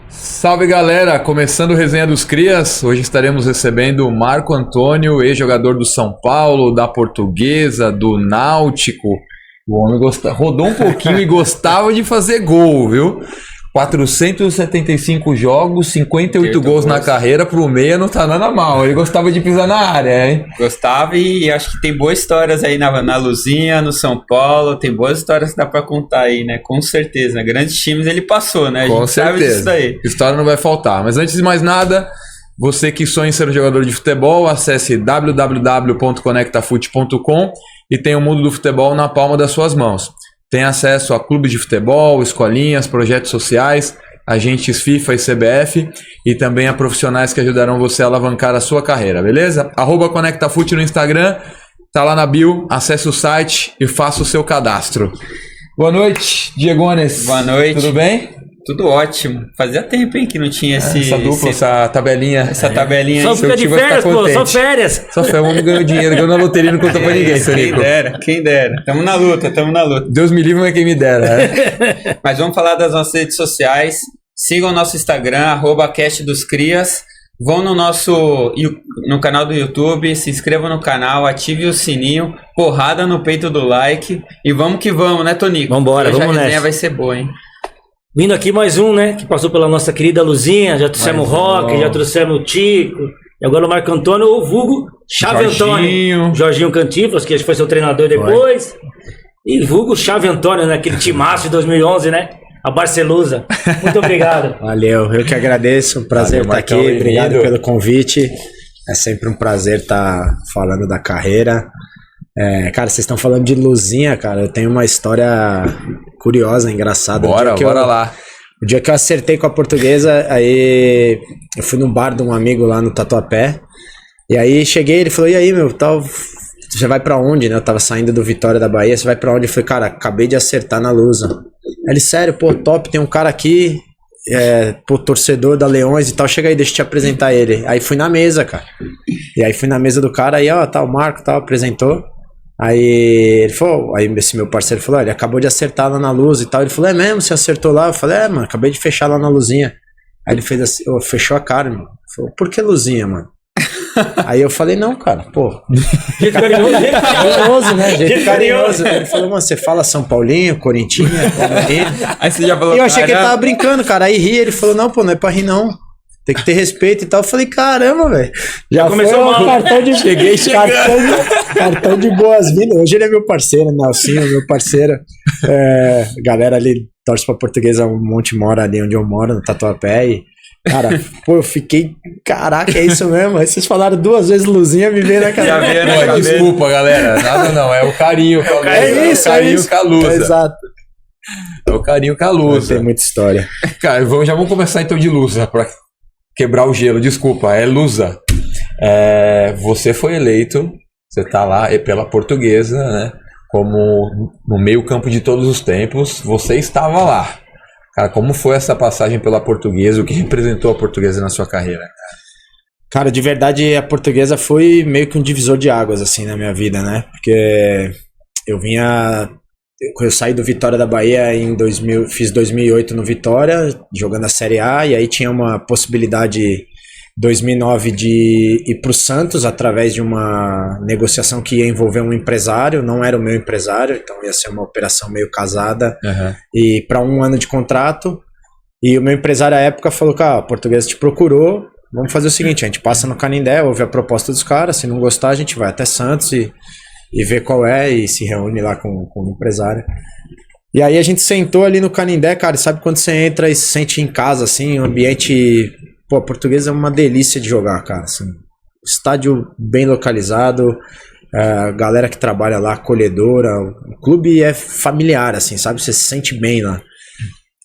Salve galera, começando o Resenha dos Crias, hoje estaremos recebendo o Marco Antônio, ex-jogador do São Paulo, da Portuguesa, do Náutico. O homem rodou um pouquinho e gostava de fazer gol, viu? 475 jogos, 58 gols na carreira, pro meia não tá nada mal. Ele gostava de pisar na área, hein? Gostava e acho que tem boas histórias aí na Luzinha, no São Paulo. Tem boas histórias que dá pra contar aí, né? Com certeza. Grandes times ele passou, né? A gente sabe disso daí. História não vai faltar. Mas antes de mais nada, você que sonha em ser um jogador de futebol, acesse www.conectafute.com e tenha o mundo do futebol na palma das suas mãos. Tem acesso a clubes de futebol, escolinhas, projetos sociais, agentes FIFA e CBF e também a profissionais que ajudarão você a alavancar a sua carreira, beleza? @ConectaFute no Instagram, tá lá na bio, acesse o site e faça o seu cadastro. Boa noite, Diegones. Boa noite. Tudo bem? Tudo ótimo. Fazia tempo, hein, que não tinha essa dupla, essa tabelinha. Essa tabelinha. Só fica de férias, pô, só férias. Só férias, o homem ganhou dinheiro, ganhou na loteria e não contou pra ninguém, Sonico. Quem dera. Tamo na luta. Deus me livre, mas quem me dera. Né? Mas vamos falar das nossas redes sociais. Sigam o nosso Instagram, @castdoscrias. Vão no canal do YouTube, se inscrevam no canal, ative o sininho, porrada no peito do like. E vamos que vamos, né, Tonico? Vambora, vamos nessa. A resenha vai ser boa, hein? Vindo aqui mais um, né? Que passou pela nossa querida Luzinha. Já trouxemos o Rock, já trouxemos o Tico. E agora o Marco Antônio, o vulgo Chave Antônio. Jorginho Cantinflas, que acho que foi seu treinador depois. E vulgo Chave Antônio, né? Aquele timaço de 2011, né? A Barcelusa. Muito obrigado. Valeu, eu que agradeço. Um prazer estar aqui. Obrigado pelo convite. É sempre um prazer estar falando da carreira. Cara, vocês estão falando de Luzinha, cara. Eu tenho uma história curiosa, engraçada. Bora lá. O dia que eu acertei com a Portuguesa, aí eu fui num bar de um amigo lá no Tatuapé. E aí cheguei, ele falou: e aí, meu, tal, você vai pra onde, né? Eu tava saindo do Vitória da Bahia, você vai pra onde? Eu falei: cara, acabei de acertar na Lusa. Aí ele: sério, pô, top, tem um cara aqui, torcedor da Leões e tal, chega aí, deixa eu te apresentar ele. Aí fui na mesa, cara. E aí fui na mesa do cara, aí ó, tá o Marco, tal, apresentou. Aí ele falou, aí esse meu parceiro falou: ele acabou de acertar lá na Luz e tal. Ele falou: é mesmo, você acertou lá? Eu falei: mano, acabei de fechar lá na Luzinha. Aí ele fez assim, fechou a cara, mano. Falou: por que Luzinha, mano? Aí eu falei: não, cara, pô. Jeito carinhoso, né? Jeito carinhoso. Ele falou: mano, você fala São Paulinho, Corintinha, Palmeiras. Aí você já falou: e eu achei que ele tava brincando, cara. Aí ri, ele falou: não, pô, não é pra rir, não. Tem que ter respeito e tal. Eu falei: caramba, velho. Já começou um cartão de... cartão de boas-vindas. Hoje ele é meu parceiro, Nelsinho, meu parceiro. Galera ali torce pra Portuguesa, um monte mora ali onde eu moro, no Tatuapé. E, cara, pô, eu fiquei... Caraca, é isso mesmo? Aí vocês falaram 2 vezes Luzinha, me veio na cabeça. Desculpa, galera. Nada não, é o carinho. É isso, é o carinho com a Lusa. Exato. É o carinho com a Lusa. Tem muita história. Cara, já vamos começar então de Lusa, pra quebrar o gelo. Desculpa, é Lusa. Você foi eleito, você tá lá pela Portuguesa, né? Como no meio campo de todos os tempos, você estava lá. Cara, como foi essa passagem pela Portuguesa? O que representou a Portuguesa na sua carreira? Cara, de verdade, a Portuguesa foi meio que um divisor de águas, assim, na minha vida, né? Porque eu saí do Vitória da Bahia em 2000, fiz 2008 no Vitória, jogando a Série A, e aí tinha uma possibilidade em 2009 de ir para o Santos através de uma negociação que ia envolver um empresário. Não era o meu empresário, então ia ser uma operação meio casada, e para 1 ano de contrato. E o meu empresário à época falou: cara, a Portuguesa te procurou, vamos fazer o seguinte, a gente passa no Canindé, ouve a proposta dos caras, se não gostar a gente vai até Santos e vê qual é, e se reúne lá com o empresário. E aí a gente sentou ali no Canindé, cara, e sabe quando você entra e se sente em casa, assim, um ambiente... Pô, a Portuguesa é uma delícia de jogar, cara, assim, estádio bem localizado, galera que trabalha lá, acolhedora, o clube é familiar, assim, sabe, você se sente bem lá.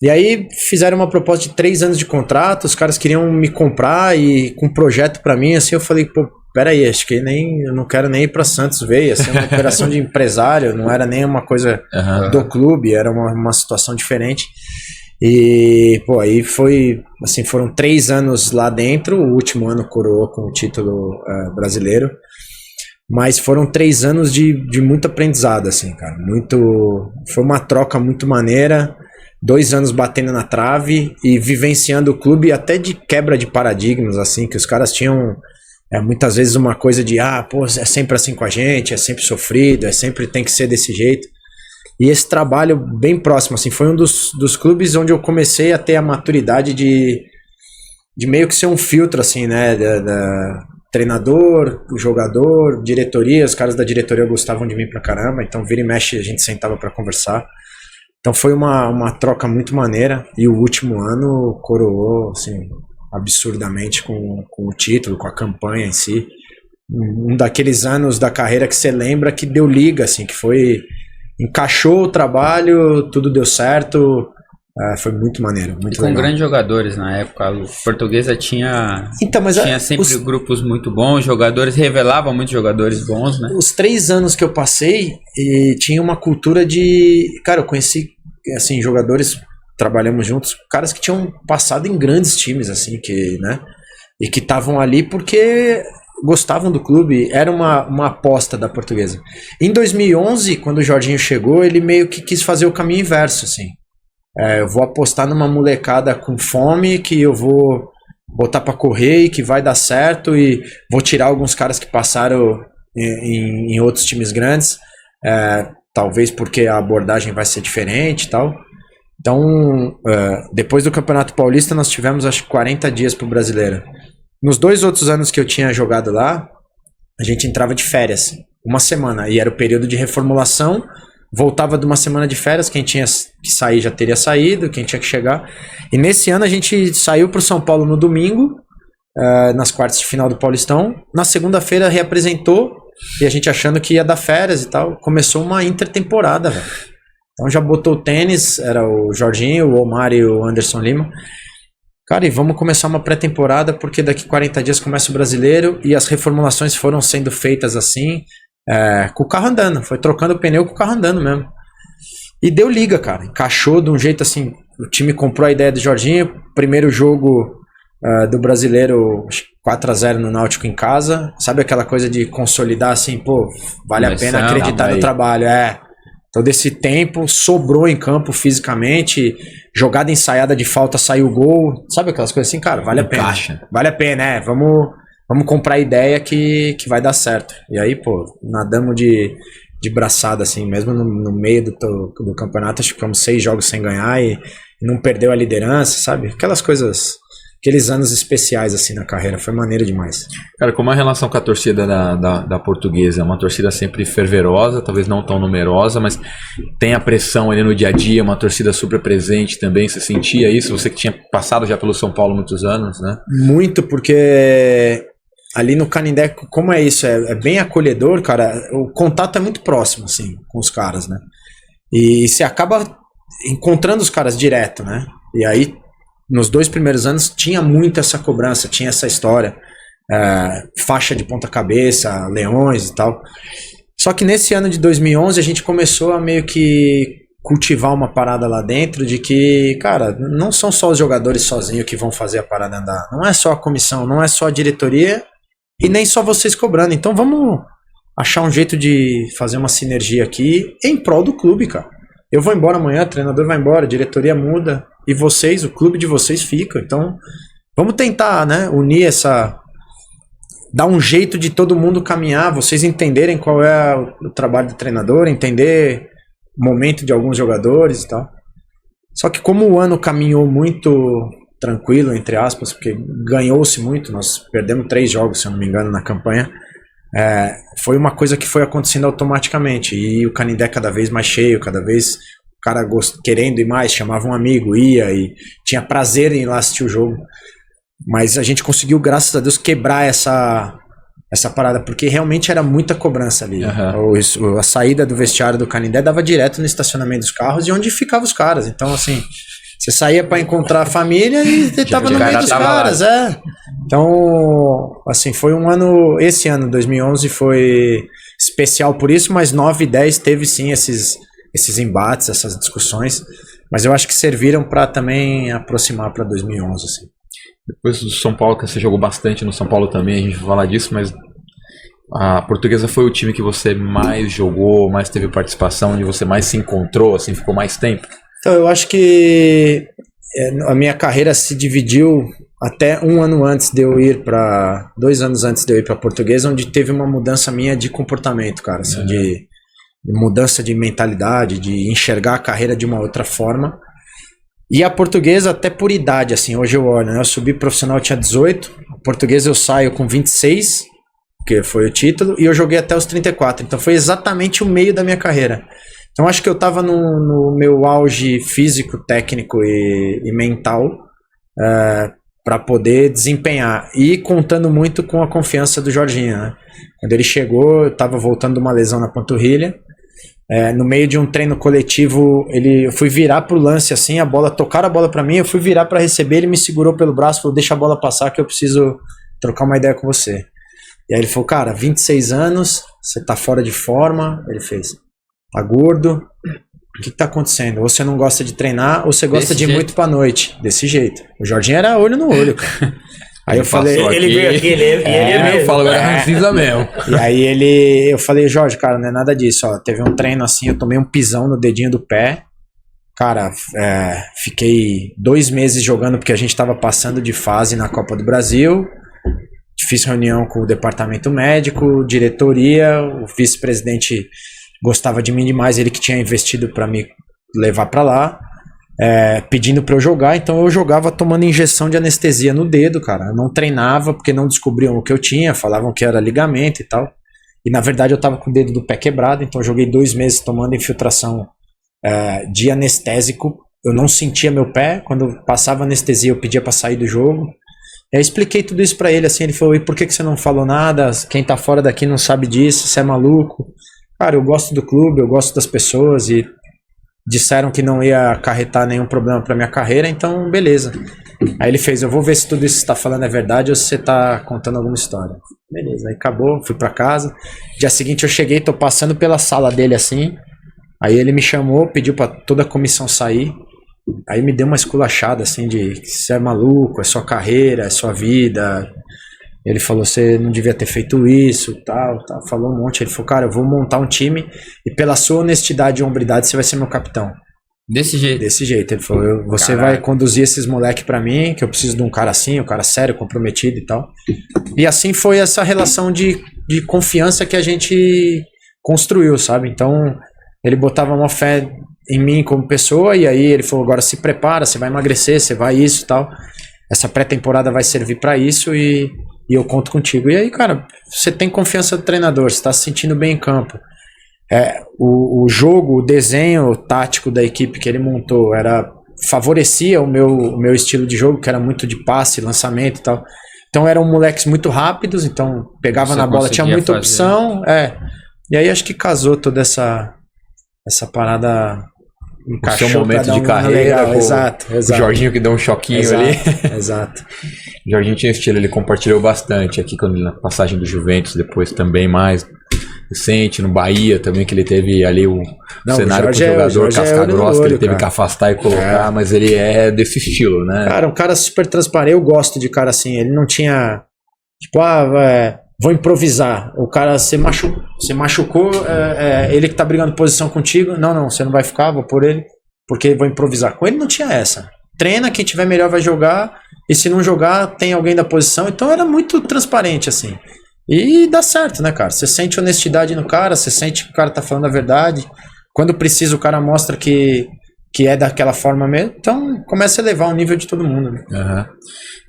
E aí fizeram uma proposta de 3 anos de contrato, os caras queriam me comprar e com um projeto pra mim, assim, eu falei: pô, peraí, acho que eu não quero nem ir pra Santos ver, ia ser uma operação de empresário, não era nem uma coisa do clube, era uma situação diferente. E, pô, aí foi, assim, foram 3 anos lá dentro, o último ano coroou com o título brasileiro. Mas foram 3 anos de muito aprendizado, assim, cara. Foi uma troca muito maneira. 2 anos batendo na trave e vivenciando o clube até de quebra de paradigmas, assim, que os caras tinham muitas vezes uma coisa de, pô, é sempre assim com a gente, é sempre sofrido, sempre tem que ser desse jeito. E esse trabalho bem próximo, assim, foi um dos clubes onde eu comecei a ter a maturidade de meio que ser um filtro, assim, né, da treinador, o jogador, diretoria. Os caras da diretoria gostavam de mim pra caramba, então vira e mexe a gente sentava pra conversar. Então foi uma troca muito maneira, e o último ano coroou, assim, absurdamente com o título, com a campanha em si. Um daqueles anos da carreira que você lembra que deu liga, assim, que encaixou o trabalho, tudo deu certo. Foi muito maneiro, muito com legal. Grandes jogadores na época. A Portuguesa tinha sempre grupos muito bons, jogadores, revelava muitos jogadores bons, né? Os 3 anos que eu passei, tinha uma cultura de... Cara, eu conheci, assim, jogadores, trabalhamos juntos, caras que tinham passado em grandes times, assim, né? E que estavam ali porque gostavam do clube, era uma aposta da Portuguesa. Em 2011, quando o Jorginho chegou, ele meio que quis fazer o caminho inverso, assim. Eu vou apostar numa molecada com fome, que eu vou botar pra correr e que vai dar certo, e vou tirar alguns caras que passaram em outros times grandes, talvez porque a abordagem vai ser diferente e tal. Então, depois do Campeonato Paulista, nós tivemos acho que 40 dias pro Brasileiro. Nos 2 outros anos que eu tinha jogado lá, a gente entrava de férias, 1 semana, e era o período de reformulação. Voltava de uma semana de férias, quem tinha que sair já teria saído, quem tinha que chegar. E nesse ano a gente saiu para o São Paulo no domingo, nas quartas de final do Paulistão. Na segunda-feira reapresentou, e a gente achando que ia dar férias e tal. Começou uma intertemporada, velho. Então já botou o tênis, era o Jorginho, o Omar e o Anderson Lima. Cara, e vamos começar uma pré-temporada, porque daqui 40 dias começa o Brasileiro, e as reformulações foram sendo feitas assim... com o carro andando, foi trocando o pneu com o carro andando mesmo. E deu liga, cara. Encaixou de um jeito assim. O time comprou a ideia do Jorginho. Primeiro jogo do Brasileiro, 4-0 no Náutico em casa. Sabe aquela coisa de consolidar assim, pô, vale a pena acreditar no trabalho. Todo esse tempo sobrou em campo fisicamente. Jogada ensaiada de falta, saiu o gol. Sabe aquelas coisas assim, cara, vale a pena. Vale a pena, Vamos comprar a ideia que vai dar certo. E aí, pô, nadamos de braçada, assim, mesmo no meio do campeonato, acho que ficamos 6 jogos sem ganhar e não perdeu a liderança, sabe? Aquelas coisas, aqueles anos especiais, assim, na carreira. Foi maneiro demais. Cara, como a relação com a torcida da Portuguesa? É uma torcida sempre fervorosa, talvez não tão numerosa, mas tem a pressão ali no dia a dia, uma torcida super presente também. Você sentia isso? Você que tinha passado já pelo São Paulo muitos anos, né? Muito, porque... Ali no Canindé, como é isso? É bem acolhedor, cara. O contato é muito próximo, assim, com os caras, né? E você acaba encontrando os caras direto, né? E aí, nos 2 primeiros anos, tinha muito essa cobrança, tinha essa história. Faixa de ponta cabeça, leões e tal. Só que nesse ano de 2011, a gente começou a meio que cultivar uma parada lá dentro de que, cara, não são só os jogadores sozinhos que vão fazer a parada andar. Não é só a comissão, não é só a diretoria... E nem só vocês cobrando. Então vamos achar um jeito de fazer uma sinergia aqui em prol do clube, cara. Eu vou embora amanhã, o treinador vai embora, a diretoria muda. E vocês, o clube de vocês fica. Então vamos tentar, né, unir dar um jeito de todo mundo caminhar, vocês entenderem qual é o trabalho do treinador, entender o momento de alguns jogadores e tal. Só que como o ano caminhou muito... tranquilo, entre aspas, porque ganhou-se muito, nós perdemos 3 jogos, se eu não me engano, na campanha, foi uma coisa que foi acontecendo automaticamente, e o Canindé cada vez mais cheio, cada vez o cara querendo ir mais, chamava um amigo, ia e tinha prazer em ir lá assistir o jogo, mas a gente conseguiu, graças a Deus, quebrar essa parada, porque realmente era muita cobrança ali. A saída do vestiário do Canindé dava direto no estacionamento dos carros e onde ficavam os caras, então assim... Você saía para encontrar a família e tava no meio dos caras, Então, assim, foi um ano... Esse ano, 2011, foi especial por isso, mas 9 e 10 teve sim esses embates, essas discussões. Mas eu acho que serviram para também aproximar para 2011, assim. Depois do São Paulo, que você jogou bastante no São Paulo também, a gente vai falar disso, mas a Portuguesa foi o time que você mais jogou, mais teve participação, onde você mais se encontrou, assim, ficou mais tempo? Então, eu acho que a minha carreira se dividiu até 2 anos antes de eu ir para Portuguesa, onde teve uma mudança minha de comportamento, cara, assim, de mudança de mentalidade, de enxergar a carreira de uma outra forma. E a Portuguesa até por idade, assim, hoje eu olho, né? Eu subi profissional, eu tinha 18, a Portuguesa eu saio com 26, que foi o título, e eu joguei até os 34, então foi exatamente o meio da minha carreira. Então acho que eu estava no meu auge físico, técnico e mental para poder desempenhar, e contando muito com a confiança do Jorginho, né? Quando ele chegou, eu estava voltando de uma lesão na panturrilha, no meio de um treino coletivo, eu fui virar pro lance assim, tocaram a bola para mim, eu fui virar para receber, ele me segurou pelo braço, falou, deixa a bola passar que eu preciso trocar uma ideia com você. E aí ele falou, cara, 26 anos, você tá fora de forma. Ele fez, tá gordo, o que tá acontecendo? Ou você não gosta de treinar, ou você gosta de ir muito pra noite. Desse jeito. O Jorginho era olho no olho, cara. Aí eu falei, ele veio aqui, eu falo, agora precisa mesmo. E aí eu falei, Jorge, cara, não é nada disso, ó. Teve um treino assim, eu tomei um pisão no dedinho do pé. Cara, fiquei 2 meses jogando porque a gente tava passando de fase na Copa do Brasil. Fiz reunião com o departamento médico, diretoria, o vice-presidente gostava de mim demais, ele que tinha investido para me levar para lá, pedindo para eu jogar, então eu jogava tomando injeção de anestesia no dedo, cara. Eu não treinava porque não descobriam o que eu tinha, falavam que era ligamento e tal. E na verdade eu tava com o dedo do pé quebrado, então eu joguei 2 meses tomando infiltração de anestésico. Eu não sentia meu pé, quando passava anestesia eu pedia para sair do jogo. Eu expliquei tudo isso pra ele, assim, ele falou, e por que você não falou nada? Quem tá fora daqui não sabe disso, você é maluco. Cara, eu gosto do clube, eu gosto das pessoas e disseram que não ia acarretar nenhum problema pra minha carreira, então beleza. Aí ele fez, eu vou ver se tudo isso que você tá falando é verdade ou se você tá contando alguma história. Beleza, aí acabou, fui pra casa. Dia seguinte eu cheguei, tô passando pela sala dele assim, aí ele me chamou, pediu pra toda a comissão sair. Aí me deu uma esculachada assim de você é maluco, é sua carreira, é sua vida. Ele falou, você não devia ter feito isso, tal, falou um monte. Ele falou, cara, eu vou montar um time e pela sua honestidade e hombridade você vai ser meu capitão. Desse jeito? Desse jeito. Ele falou, você vai conduzir esses moleques pra mim, que eu preciso de um cara assim, um cara sério, comprometido e tal. E assim foi essa relação de confiança que a gente construiu, sabe? Então ele botava uma fé em mim como pessoa, e aí ele falou, agora se prepara, você vai emagrecer, você vai isso e tal, essa pré-temporada vai servir pra isso e eu conto contigo. E aí, cara, você tem confiança do treinador, você tá se sentindo bem em campo. O jogo, o desenho tático da equipe que ele montou favorecia o meu estilo de jogo, que era muito de passe, lançamento e tal. Então eram moleques muito rápidos, então pegava na bola, tinha muita opção. E aí acho que casou toda essa parada, encaixou o seu momento de carreira, legal. Exato. O Jorginho que deu um choquinho ali. Exato. O Jorginho tinha estilo, ele compartilhou bastante aqui na passagem do Juventus, depois também mais recente, no Bahia também, que ele teve ali o cenário com o jogador casca grossa, que ele teve que afastar e colocar, mas ele é desse estilo, né? Cara, um cara super transparente, eu gosto de cara assim, ele não tinha, tipo, vou improvisar, o cara se machucou, ele que tá brigando posição contigo, não, você não vai ficar, vou pôr ele, porque vou improvisar. Com ele não tinha essa. Treina, quem tiver melhor vai jogar, e se não jogar, tem alguém da posição, então era muito transparente, assim. E dá certo, né, cara? Você sente honestidade no cara, você sente que o cara tá falando a verdade, quando precisa o cara mostra que é daquela forma mesmo, então começa a elevar o nível de todo mundo, né? Uhum.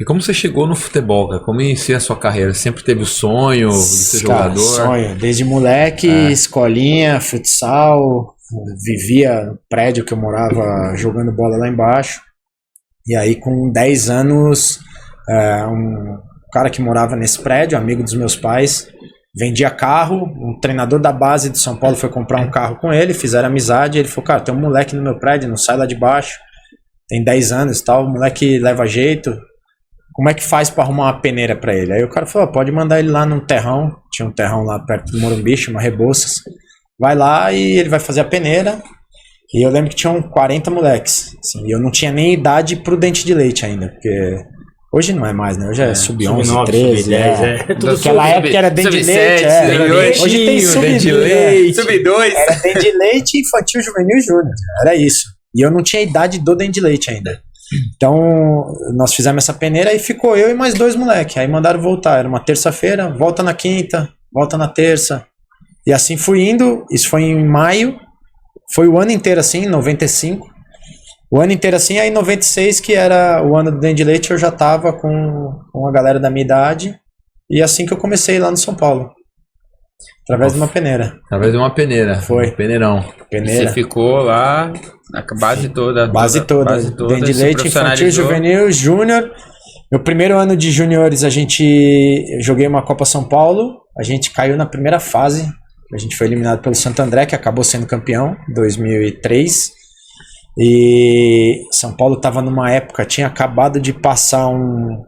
E como você chegou no futebol, cara? Como inicia a sua carreira? Sempre teve o sonho de ser jogador? Sonho, desde moleque, escolinha, futsal, vivia no prédio que eu morava jogando bola lá embaixo, e aí com 10 anos, um cara que morava nesse prédio, amigo dos meus pais, vendia carro, um treinador da base de São Paulo foi comprar um carro com ele, fizeram amizade, ele falou, cara, tem um moleque no meu prédio, não sai lá de baixo, tem 10 anos e tal, o moleque leva jeito, como é que faz pra arrumar uma peneira pra ele? Aí o cara falou, pode mandar ele lá num terrão, tinha um terrão lá perto do Morumbi, chama Rebouças, vai lá e ele vai fazer a peneira, e eu lembro que tinham 40 moleques, assim, e eu não tinha nem idade pro dente de leite ainda, porque Hoje não é mais, né? Hoje é sub-11, sub-9, 13. sub-10, tudo Naquela época era dente de leite. Hoje tem dente de leite. Sub-2. Era dente de leite, infantil, juvenil e júnior. Era isso. E eu não tinha idade do dente de leite ainda. Então, nós fizemos essa peneira e ficou eu e mais 2 moleques. Aí mandaram voltar. Era uma terça-feira, volta na quinta, volta na terça. E assim fui indo. Isso foi em maio. Foi o ano inteiro assim, 95. O ano inteiro assim, aí em 96, que era o ano do dente de leite, eu já tava com a galera da minha idade. E assim que eu comecei lá no São Paulo. Através de uma peneira. Através de uma peneira. Foi. Peneirão. Você ficou lá na base toda. Base toda. Dente de leite, infantil, juvenil, júnior. Meu primeiro ano de juniores, joguei uma Copa São Paulo. A gente caiu na primeira fase. A gente foi eliminado pelo Santo André, que acabou sendo campeão em 2003. E São Paulo estava numa época, tinha acabado de passar um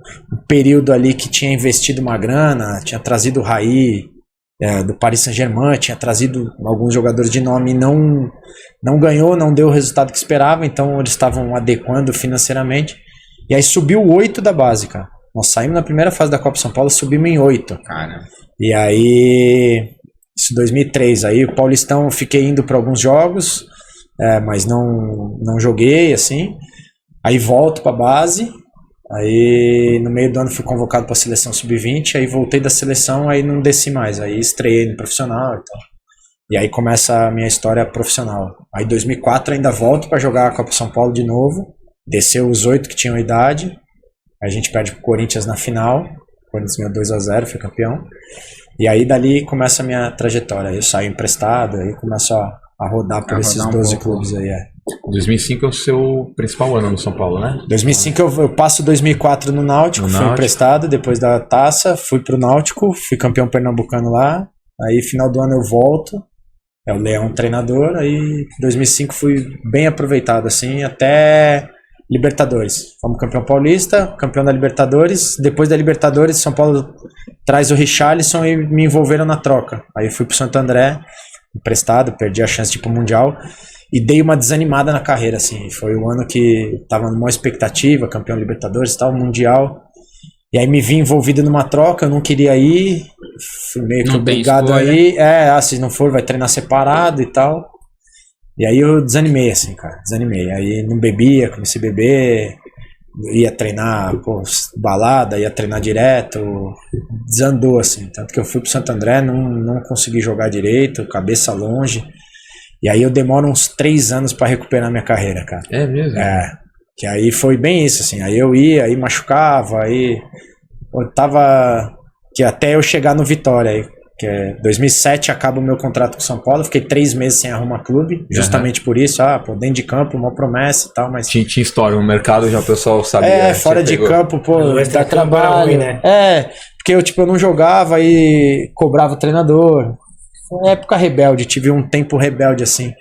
período ali que tinha investido uma grana, tinha trazido o Raí do Paris Saint-Germain, tinha trazido alguns jogadores de nome e não ganhou, não deu o resultado que esperava, então eles estavam adequando financeiramente. E aí subiu 8 da base, cara. Nós saímos na primeira fase da Copa São Paulo, subimos em 8. Cara. E aí, isso 2003, aí o Paulistão eu fiquei indo para alguns jogos, mas não joguei, assim. Aí volto pra base. Aí no meio do ano fui convocado pra seleção sub-20. Aí voltei da seleção, aí não desci mais. Aí estreiei no profissional e tal. E aí começa a minha história profissional. Aí em 2004 ainda volto pra jogar a Copa São Paulo de novo. Desceu os 8 que tinham idade. Aí a gente perde pro Corinthians na final. O Corinthians ganhou 2-0, foi campeão. E aí dali começa a minha trajetória. Aí eu saio emprestado, aí começo a rodar por esses 12 clubes aí, 2005 é o seu principal ano no São Paulo, né? 2005 eu passo 2004 no Náutico, fui emprestado depois da taça, fui pro Náutico, fui campeão pernambucano lá, aí final do ano eu volto, o Leão treinador, aí 2005 fui bem aproveitado assim, até Libertadores. Fomos campeão paulista, campeão da Libertadores, depois da Libertadores São Paulo traz o Richarlison e me envolveram na troca, aí fui pro Santo André, emprestado, perdi a chance de ir pro Mundial e dei uma desanimada na carreira, assim, foi o ano que tava numa expectativa, campeão Libertadores e tal, Mundial, e aí me vi envolvido numa troca, eu não queria ir, fui meio que obrigado a ir, se não for vai treinar separado e tal, e aí eu desanimei, assim, cara, aí não bebia, comecei a beber, ia treinar, balada, ia treinar direto, desandou, assim, tanto que eu fui pro Santo André, não consegui jogar direito, cabeça longe, e aí eu demoro uns 3 anos pra recuperar minha carreira, cara. É mesmo? Que aí foi bem isso, assim, aí eu ia, aí machucava, aí eu tava, que até eu chegar no Vitória, aí, que 2007 acaba o meu contrato com o São Paulo, fiquei 3 meses sem arrumar clube, justamente por isso, dentro de campo, uma promessa e tal, mas... Tinha história, no mercado já o pessoal sabia. Fora de campo, dá trabalho, ruim, né? Porque eu não jogava e cobrava o treinador, foi uma época rebelde, tive um tempo rebelde, assim,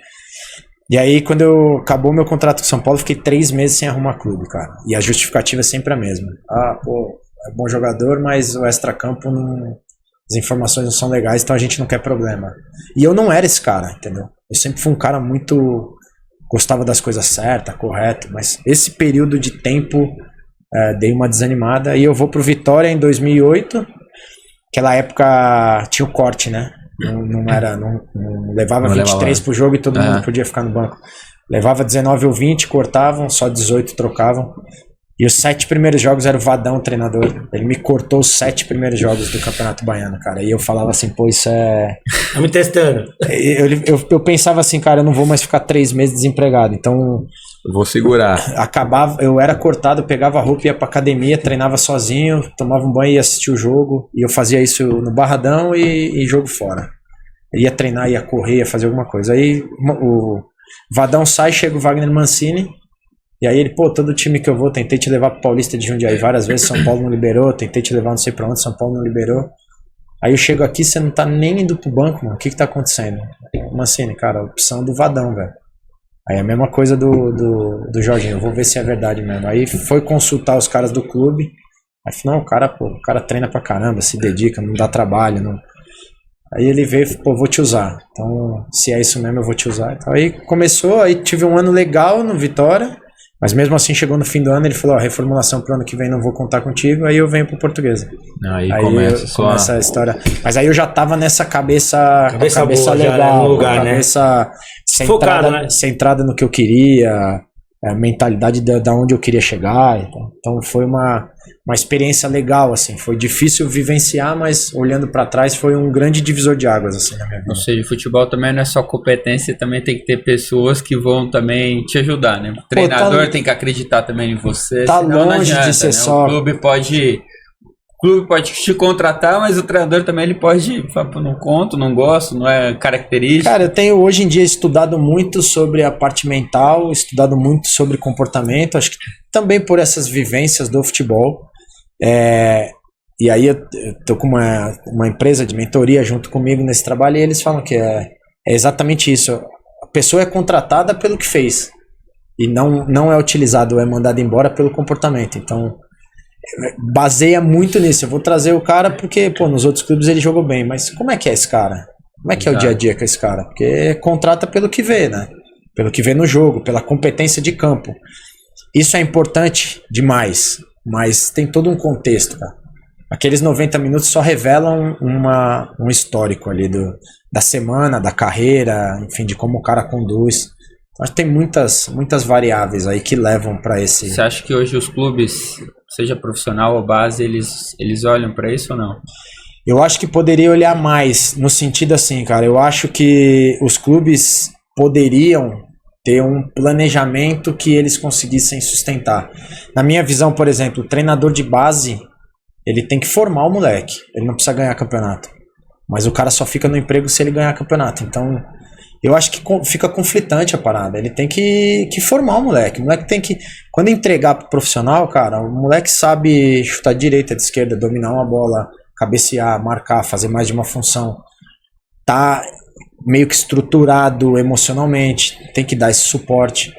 e aí quando acabou meu contrato com o São Paulo, fiquei 3 meses sem arrumar clube, cara, e a justificativa é sempre a mesma, é bom jogador, mas o extracampo não... As informações não são legais, então a gente não quer problema. E eu não era esse cara, entendeu? Eu sempre fui um cara muito... Gostava das coisas certas, correto, mas esse período de tempo dei uma desanimada. E eu vou pro Vitória em 2008. Aquela época tinha o corte, né? Não levava 23 pro jogo e todo mundo podia ficar no banco. Levava 19 ou 20, cortavam, só 18 trocavam. E os 7 primeiros jogos era o Vadão, o treinador. Ele me cortou os 7 primeiros jogos do Campeonato Baiano, cara. E eu falava assim, isso é... Tá me testando. Eu pensava assim, cara, eu não vou mais ficar 3 meses desempregado. Então... Eu vou segurar. Eu era cortado, pegava a roupa, ia pra academia, treinava sozinho, tomava um banho e ia assistir o jogo. E eu fazia isso no Barradão e jogo fora. Eu ia treinar, ia correr, ia fazer alguma coisa. Aí o Vadão sai, chega o Wagner Mancini... E aí ele, todo time que eu vou, tentei te levar pro Paulista de Jundiaí várias vezes, São Paulo não liberou, tentei te levar não sei pra onde, São Paulo não liberou. Aí eu chego aqui, você não tá nem indo pro banco, mano, o que tá acontecendo? Mancini, cara, a opção do Vadão, velho. Aí a mesma coisa do Jorginho, eu vou ver se é verdade mesmo. Aí foi consultar os caras do clube, aí falou, não, o cara treina pra caramba, se dedica, não dá trabalho, não... Aí ele veio e falou, vou te usar. Então, se é isso mesmo, eu vou te usar. Então, aí começou, aí tive um ano legal no Vitória, Mas mesmo assim, chegou no fim do ano, ele falou, reformulação pro ano que vem não vou contar contigo, aí eu venho pro Portuguesa. Aí começa a história. Mas aí eu já tava nessa cabeça boa, legal, no lugar, cabeça focado, né? centrada no que eu queria, a mentalidade da onde eu queria chegar. Então foi uma experiência legal, assim. Foi difícil vivenciar, mas olhando para trás foi um grande divisor de águas, assim, na minha vida. Ou seja, futebol também não é só competência, também tem que ter pessoas que vão também te ajudar, né? O treinador tem que acreditar também em você. Tá longe de ser só... O clube pode te contratar, mas o treinador também ele pode falar, não conto, não gosto, não é característica. Cara, eu tenho hoje em dia estudado muito sobre a parte mental, estudado muito sobre comportamento, acho que também por essas vivências do futebol. E aí eu tô com uma empresa de mentoria junto comigo nesse trabalho e eles falam que é exatamente isso. A pessoa é contratada pelo que fez e não é utilizado, é mandado embora pelo comportamento. Então baseia muito nisso. Eu vou trazer o cara porque, nos outros clubes ele jogou bem, mas como é que é esse cara? Como é que é o dia a dia com esse cara? Porque contrata pelo que vê, né? Pelo que vê no jogo, pela competência de campo. Isso é importante demais, mas tem todo um contexto, cara. Aqueles 90 minutos só revelam um histórico ali da semana, da carreira, enfim, de como o cara conduz. Acho que tem muitas variáveis aí que levam para esse... Você acha que hoje os clubes, seja profissional ou base, eles olham para isso ou não? Eu acho que poderia olhar mais, no sentido assim, cara, eu acho que os clubes poderiam ter um planejamento que eles conseguissem sustentar. Na minha visão, por exemplo, o treinador de base, ele tem que formar o moleque, ele não precisa ganhar campeonato, mas o cara só fica no emprego se ele ganhar campeonato, então... Eu acho que fica conflitante a parada. Ele tem que formar o moleque. O moleque tem que... Quando entregar pro profissional, cara, o moleque sabe chutar de direita, de esquerda, dominar uma bola, cabecear, marcar, fazer mais de uma função. Tá meio que estruturado emocionalmente. Tem que dar esse suporte.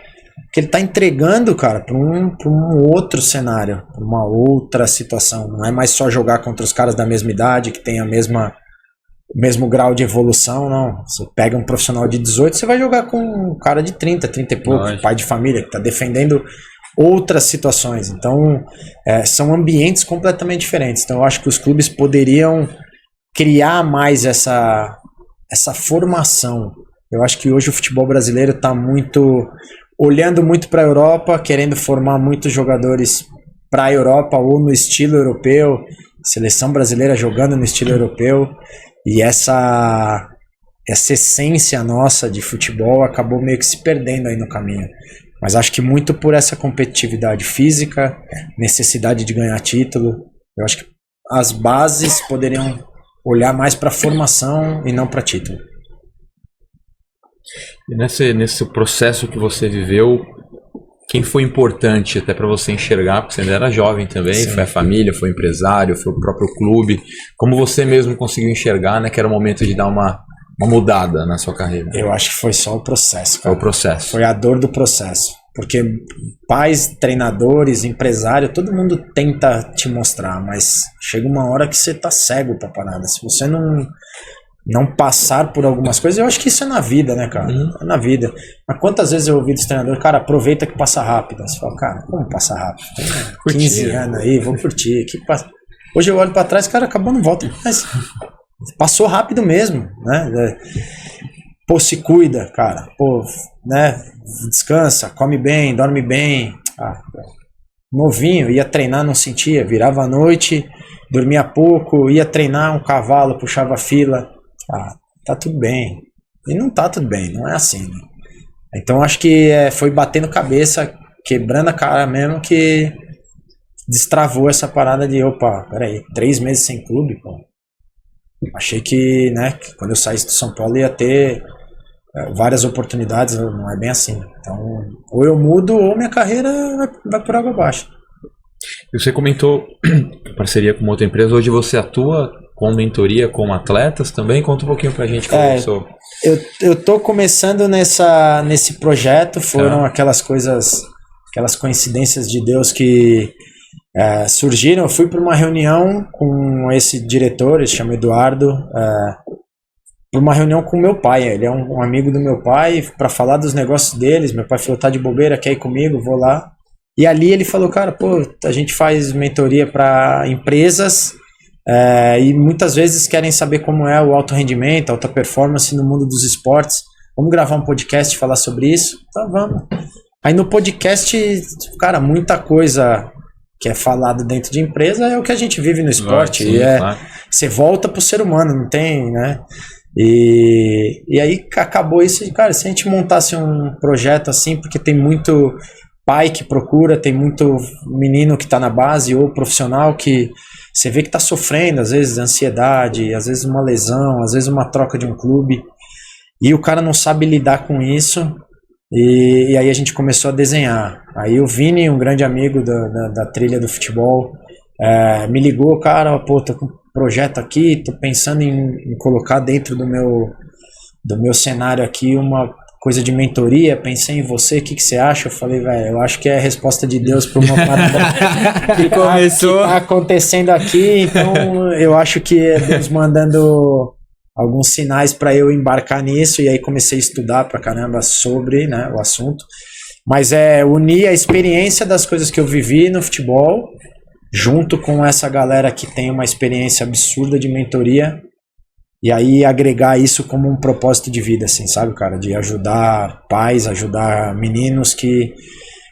Porque ele tá entregando, cara, para um outro cenário, pra uma outra situação. Não é mais só jogar contra os caras da mesma idade, que tem o mesmo grau de evolução, não. Você pega um profissional de 18, você vai jogar com um cara de 30 e pouco, pai de família, que está defendendo outras situações. Então, são ambientes completamente diferentes. Então, eu acho que os clubes poderiam criar mais essa formação. Eu acho que hoje o futebol brasileiro está olhando muito para a Europa, querendo formar muitos jogadores para a Europa ou no estilo europeu, seleção brasileira jogando no estilo europeu. E essa essência nossa de futebol acabou meio que se perdendo aí no caminho. Mas acho que muito por essa competitividade física, necessidade de ganhar título. Eu acho que as bases poderiam olhar mais para formação e não para título. E nesse processo que você viveu, quem foi importante até para você enxergar, porque você ainda era jovem também, sim. Foi a família, foi o empresário, foi o próprio clube, como você mesmo conseguiu enxergar, né, que era o momento de dar uma mudada na sua carreira? Eu acho que foi só o processo, cara. Foi o processo. Foi a dor do processo, porque pais, treinadores, empresário, todo mundo tenta te mostrar, mas chega uma hora que você tá cego pra parada. Se você não passar por algumas coisas, eu acho que isso é na vida, né, cara? É na vida. Mas quantas vezes eu ouvi dos treinadores, cara, aproveita que passa rápido. Você fala, cara, como passa rápido? 15 anos aí, vou curtir. Hoje eu olho pra trás, cara, acabou, não volta. Mas passou rápido mesmo, né? Pô, se cuida, cara. Pô, né? Descansa, come bem, dorme bem. Novinho, ia treinar, não sentia. Virava à noite, dormia pouco, ia treinar um cavalo, puxava fila. Tá tudo bem. E não tá tudo bem, não é assim, né? Então acho que foi batendo cabeça, quebrando a cara mesmo, que destravou essa parada de, opa, peraí, 3 meses sem clube, pô. Achei que, né, que quando eu saísse do São Paulo ia ter várias oportunidades, não é bem assim. Então, ou eu mudo ou minha carreira vai por água abaixo. E você comentou parceria com uma outra empresa, hoje você atua com mentoria com atletas também? Conta um pouquinho pra gente como começou. Eu tô começando nesse projeto, foram aquelas coisas, aquelas coincidências de Deus que surgiram. Eu fui para uma reunião com esse diretor, ele se chama Eduardo, para uma reunião com meu pai. Ele é um amigo do meu pai, para falar dos negócios deles. Meu pai falou, tá de bobeira, quer ir comigo? Vou lá. E ali ele falou, cara, pô, a gente faz mentoria para empresas e muitas vezes querem saber como é o alto rendimento, alta performance no mundo dos esportes. Vamos gravar um podcast e falar sobre isso? Então vamos. Aí no podcast, cara, muita coisa que é falada dentro de empresa é o que a gente vive no esporte. Sim, claro. Você volta pro ser humano, não tem, né? E aí acabou isso, cara, se a gente montasse um projeto assim, porque tem muito pai que procura, tem muito menino que tá na base ou profissional que você vê que tá sofrendo, às vezes ansiedade, às vezes uma lesão, às vezes uma troca de um clube, e o cara não sabe lidar com isso, e aí a gente começou a desenhar. Aí o Vini, um grande amigo da trilha do futebol, me ligou, cara, pô, tô com um projeto aqui, tô pensando em colocar dentro do meu cenário aqui uma coisa de mentoria, pensei em você, o que você acha? Eu falei, velho, eu acho que é a resposta de Deus para uma parada que começou. Que tá acontecendo aqui, então eu acho que é Deus mandando alguns sinais para eu embarcar nisso, e aí comecei a estudar pra caramba sobre, né, o assunto, mas unir a experiência das coisas que eu vivi no futebol, junto com essa galera que tem uma experiência absurda de mentoria, e aí agregar isso como um propósito de vida, assim, sabe, cara? De ajudar pais, ajudar meninos que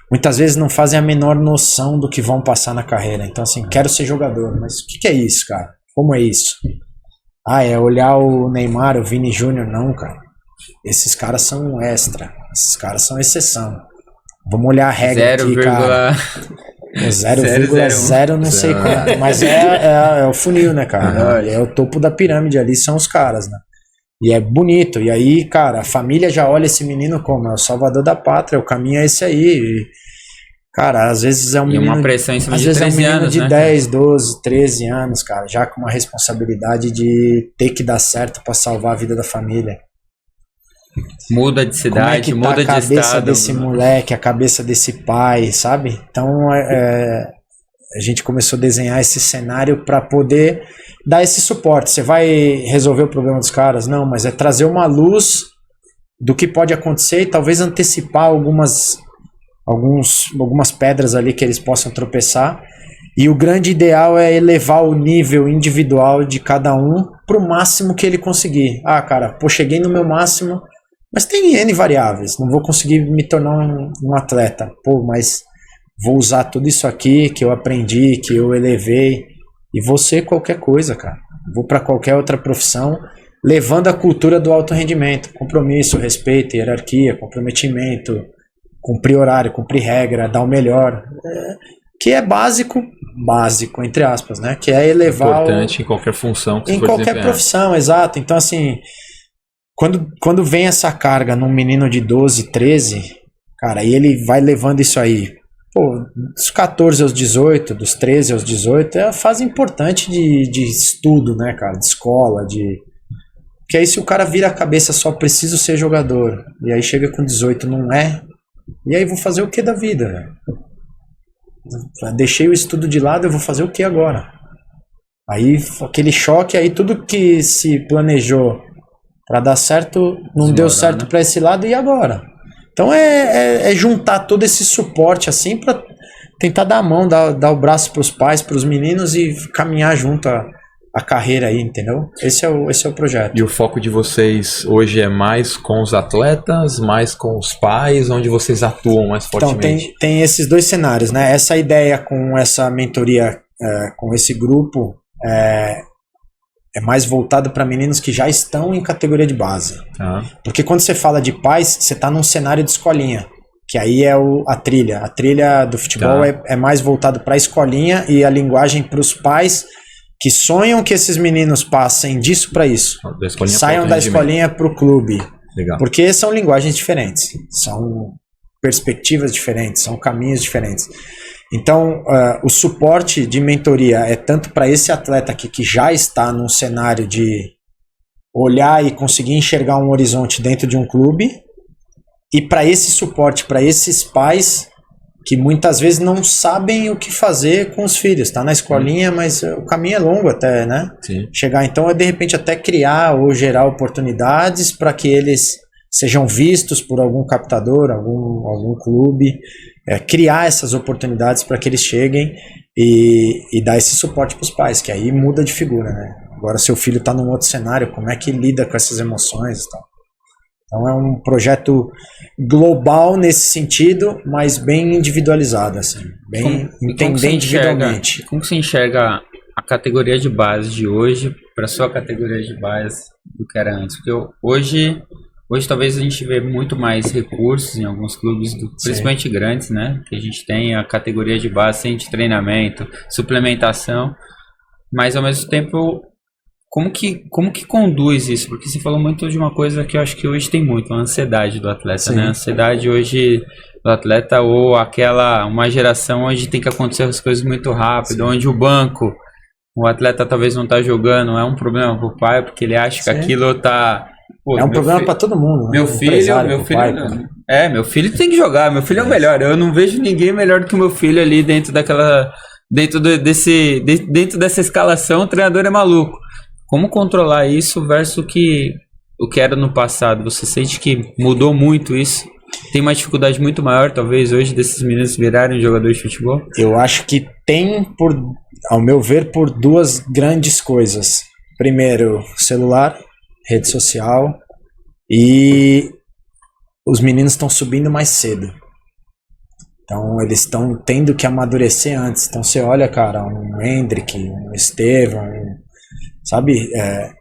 muitas vezes não fazem a menor noção do que vão passar na carreira. Então, assim, quero ser jogador, mas o que é isso, cara? Como é isso? É olhar o Neymar, o Vini Júnior? Não, cara. Esses caras são extra. Esses caras são exceção. Vamos olhar a regra aqui, cara. 0,0 não sei quanto, mas é o funil, né, cara? É o topo da pirâmide ali, são os caras, né? E é bonito, e aí, cara, a família já olha esse menino como é o salvador da pátria, o caminho é esse aí. E, cara, às vezes é um menino, uma pressão em cima às de vezes 13 é um menino anos, de né, 10, 12, 13 anos, cara, já com uma responsabilidade de ter que dar certo pra salvar a vida da família. Muda de cidade, muda de estado. A cabeça desse moleque, a cabeça desse pai, sabe? Então a gente começou a desenhar esse cenário para poder dar esse suporte. Você vai resolver o problema dos caras? Não, mas é trazer uma luz do que pode acontecer e talvez antecipar algumas pedras ali que eles possam tropeçar. E o grande ideal é elevar o nível individual de cada um para o máximo que ele conseguir. Cara, cheguei no meu máximo, mas tem N variáveis, não vou conseguir me tornar um atleta. Mas vou usar tudo isso aqui que eu aprendi, que eu elevei, e vou ser qualquer coisa, cara. Vou para qualquer outra profissão, levando a cultura do alto rendimento, compromisso, respeito, hierarquia, comprometimento, cumprir horário, cumprir regra, dar o melhor, que é básico, entre aspas, né? Que é elevar importante em qualquer função que você for qualquer profissão, exato. Então, assim, quando vem essa carga num menino de 12, 13, cara, e ele vai levando isso aí, dos 14 aos 18, dos 13 aos 18, é a fase importante de estudo, né, cara, de escola, porque aí se o cara vira a cabeça só preciso ser jogador, e aí chega com 18 não é, e aí vou fazer o que da vida, velho? Deixei o estudo de lado, eu vou fazer o que agora? Aí aquele choque, aí tudo que se planejou para dar certo não deu certo, né? Para esse lado, e agora? Então é juntar todo esse suporte assim para tentar dar a mão, dar o braço para os pais, para os meninos e caminhar junto a carreira aí, entendeu? Esse é o projeto. E o foco de vocês hoje é mais com os atletas, mais com os pais, onde vocês atuam mais fortemente? Então tem esses dois cenários, né? Essa ideia com essa mentoria, com esse grupo, é mais voltado para meninos que já estão em categoria de base. Porque quando você fala de pais, você está num cenário de escolinha, que aí é a trilha. A trilha do futebol é mais voltado para a escolinha, e a linguagem para os pais que sonham que esses meninos passem disso para isso. Saiam da escolinha para o clube. Legal. Porque são linguagens diferentes, são perspectivas diferentes, são caminhos diferentes. Então, o suporte de mentoria é tanto para esse atleta aqui que já está num cenário de olhar e conseguir enxergar um horizonte dentro de um clube, e para esse suporte, para esses pais que muitas vezes não sabem o que fazer com os filhos. Tá na escolinha, mas o caminho é longo até, né? Sim. Chegar, então, é de repente até criar ou gerar oportunidades para que eles sejam vistos por algum captador, algum clube, criar essas oportunidades para que eles cheguem e dar esse suporte para os pais, que aí muda de figura, né? Agora seu filho está num outro cenário, como é que lida com essas emoções e tal. Então é um projeto global nesse sentido, mas bem individualizado, assim, bem entender individualmente. Como você enxerga a categoria de base de hoje para sua categoria de base do que era antes? Porque hoje talvez a gente vê muito mais recursos em alguns clubes, principalmente grandes, né? Que a gente tem a categoria de base, sem de treinamento, suplementação, mas ao mesmo tempo, como que conduz isso? Porque você falou muito de uma coisa que eu acho que hoje tem muito, a ansiedade do atleta, né? A ansiedade hoje do atleta, ou uma geração onde tem que acontecer as coisas muito rápido, onde o atleta talvez não tá jogando, é um problema pro pai, porque ele acha que aquilo tá... Pô, é um problema para todo mundo, né? Meu filho tem que jogar, meu filho é o melhor, eu não vejo ninguém melhor do que o meu filho ali dentro dessa escalação, o treinador é maluco. Como controlar isso versus o que era no passado? Você sente que mudou muito isso? Tem uma dificuldade muito maior, talvez, hoje, desses meninos virarem jogadores de futebol? Eu acho que tem, ao meu ver, por duas grandes coisas. Primeiro, celular, rede social, e os meninos estão subindo mais cedo. Então eles estão tendo que amadurecer antes. Então você olha, cara, um Hendrick, um Estevão, sabe?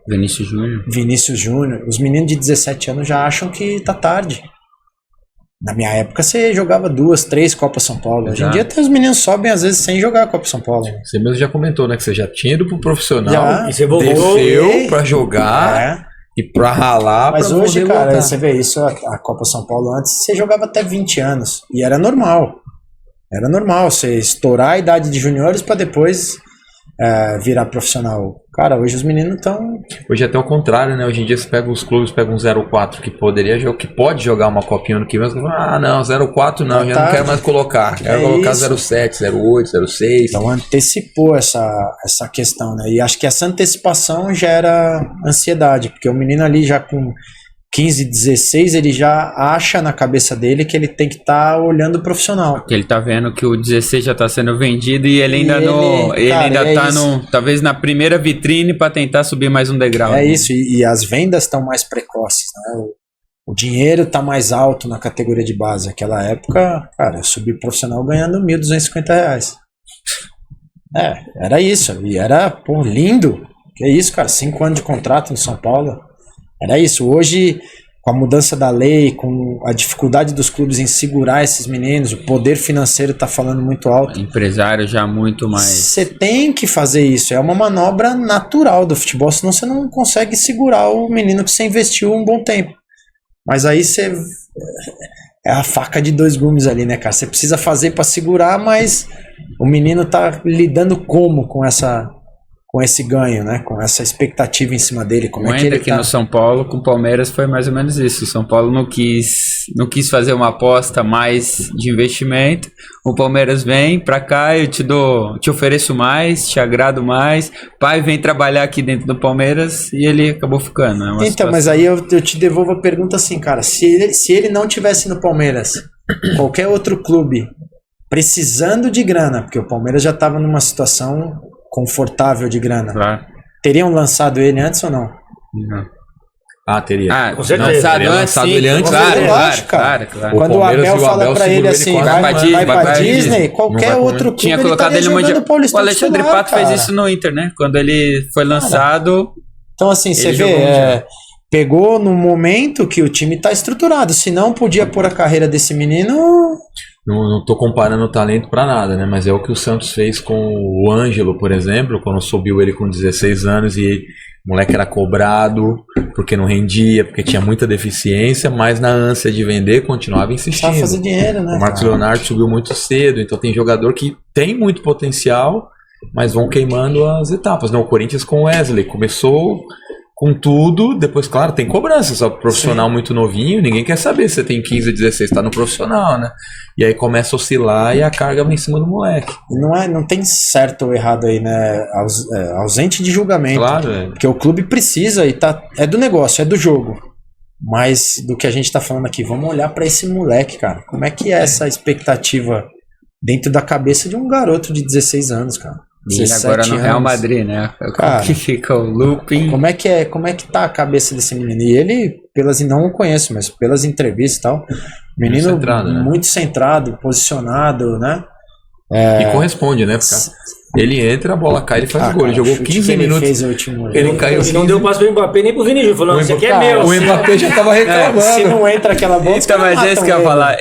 Vinícius Júnior. Os meninos de 17 anos já acham que tá tarde. Na minha época você jogava 2, 3 Copas São Paulo. Hoje em dia até os meninos sobem às vezes sem jogar a Copa São Paulo. Você mesmo já comentou, né? Que você já tinha ido pro profissional, e você desceu pra jogar e pra ralar. Mas hoje, cara, voltar. Você vê isso, a Copa São Paulo antes, você jogava até 20 anos. E era normal. Era normal você estourar a idade de juniores pra depois virar profissional. Cara, hoje os meninos estão... Hoje é até o contrário, né? Hoje em dia você pega os clubes, pega um 04 que pode jogar uma copinha no que vem, não, 04 não, já não quero mais colocar. Quero colocar 07, 08, 06. Então antecipou essa questão, né? E acho que essa antecipação gera ansiedade, porque o menino ali já com 15, 16, ele já acha na cabeça dele que ele tem que estar olhando o profissional. Porque ele tá vendo que o 16 já tá sendo vendido e ele ainda tá talvez na primeira vitrine para tentar subir mais um degrau. É isso, e as vendas estão mais precoces, né? O dinheiro tá mais alto na categoria de base. Naquela época, cara, eu subi profissional ganhando R$1.250. Era isso, e era, lindo. Que isso, cara, 5 anos de contrato no São Paulo. Era isso. Hoje, com a mudança da lei, com a dificuldade dos clubes em segurar esses meninos, o poder financeiro está falando muito alto. Empresário já muito mais... Você tem que fazer isso. É uma manobra natural do futebol, senão você não consegue segurar o menino que você investiu um bom tempo. Mas aí você... É a faca de 2 gumes ali, né, cara? Você precisa fazer para segurar, mas o menino tá lidando como com esse ganho, né? Com essa expectativa em cima dele. Como é que ele aqui no São Paulo, com o Palmeiras foi mais ou menos isso. O São Paulo não quis fazer uma aposta mais de investimento. O Palmeiras vem pra cá, eu te ofereço mais, te agrado mais. Pai vem trabalhar aqui dentro do Palmeiras e ele acabou ficando. Então, mas aí eu te devolvo a pergunta assim, cara. Se ele não tivesse no Palmeiras, qualquer outro clube precisando de grana, porque o Palmeiras já estava numa situação confortável de grana. Claro. Teriam lançado ele antes ou não? Não. Teria. Com certeza. Lançado ele antes. Claro. Quando o Abel fala pra ele assim, vai pra Disney, qualquer outro clube tinha colocado ele jogando Paulista. O Alexandre Pato fez isso no Inter, né? Quando ele foi lançado... Então assim, você vê... Pegou no momento que o time tá estruturado. Se não, podia pôr a carreira desse menino... Não tô comparando o talento pra nada, né? Mas é o que o Santos fez com o Ângelo, por exemplo, quando subiu ele com 16 anos e o moleque era cobrado porque não rendia, porque tinha muita deficiência, mas na ânsia de vender continuava insistindo. Só fazer dinheiro, né? O Marcos Leonardo subiu muito cedo, então tem jogador que tem muito potencial, mas vão queimando as etapas, né? O Corinthians com o Wesley começou com tudo, depois, claro, tem cobrança, só profissional muito novinho, ninguém quer saber se você tem 15, 16, tá no profissional, né? E aí começa a oscilar e a carga vai em cima do moleque. Não tem certo ou errado aí, né? Ausente de julgamento. Claro, Porque o clube precisa e é do negócio, é do jogo. Mas do que a gente tá falando aqui, vamos olhar pra esse moleque, cara. Como é que é essa expectativa dentro da cabeça de um garoto de 16 anos, cara? E agora no Real Madrid, né? Como que fica o looping? Como é que tá a cabeça desse menino? E ele, não o conheço, mas pelas entrevistas e tal, menino muito centrado, posicionado, né? E corresponde, né? Porque ele entra, a bola cai, ele faz gol. Ele jogou 15 minutos. Ele caiu. E não deu passo pro Mbappé nem pro Vini Júnior. Falando, isso aqui é meu. O Mbappé já tava reclamando. Se não entra aquela bola, então, mas é isso que eu ia falar.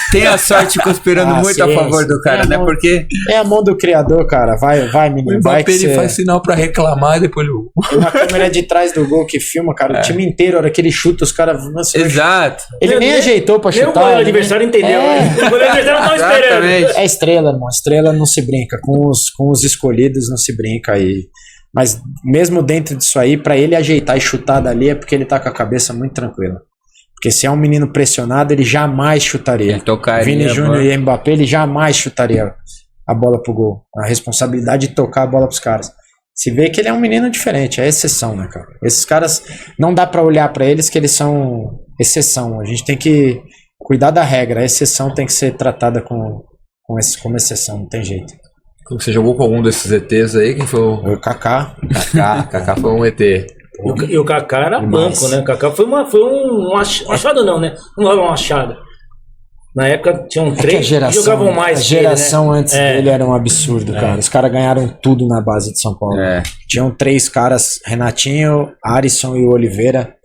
Tem a sorte conspirando muito a favor do cara, né? Porque é a mão do criador, cara. Vai, menino. O Mbappé ele faz sinal pra reclamar e depois ele... Tem uma câmera de trás do gol que filma, cara. O time inteiro, a hora que ele chuta, os caras... Exato. Ele nem ajeitou pra chutar. Nem o goleiro adversário entendeu. O goleiro adversário não tava esperando. É estrela, irmão. Estrela não se brinca. Com os escolhidos não se brinca aí. Mas mesmo dentro disso aí, pra ele ajeitar e chutar dali é porque ele tá com a cabeça muito tranquila. Porque se é um menino pressionado, ele jamais chutaria. Vini Júnior e Mbappé, ele jamais chutaria a bola pro gol. A responsabilidade de tocar a bola pros caras. Se vê que ele é um menino diferente, é exceção, né, cara? Esses caras, não dá pra olhar pra eles que eles são exceção. A gente tem que cuidar da regra. A exceção tem que ser tratada como exceção, não tem jeito. Você jogou com algum desses ETs aí? Quem foi o Kaká. Kaká foi um ET. E o Kaká era banco, né? O Kaká foi um achado, não, né? Não era uma achada. Na época tinham 3 que jogavam mais. A geração antes dele era um absurdo, cara. Os caras ganharam tudo na base de São Paulo. Tinham 3 caras, Renatinho, Arisson e o Oliveira,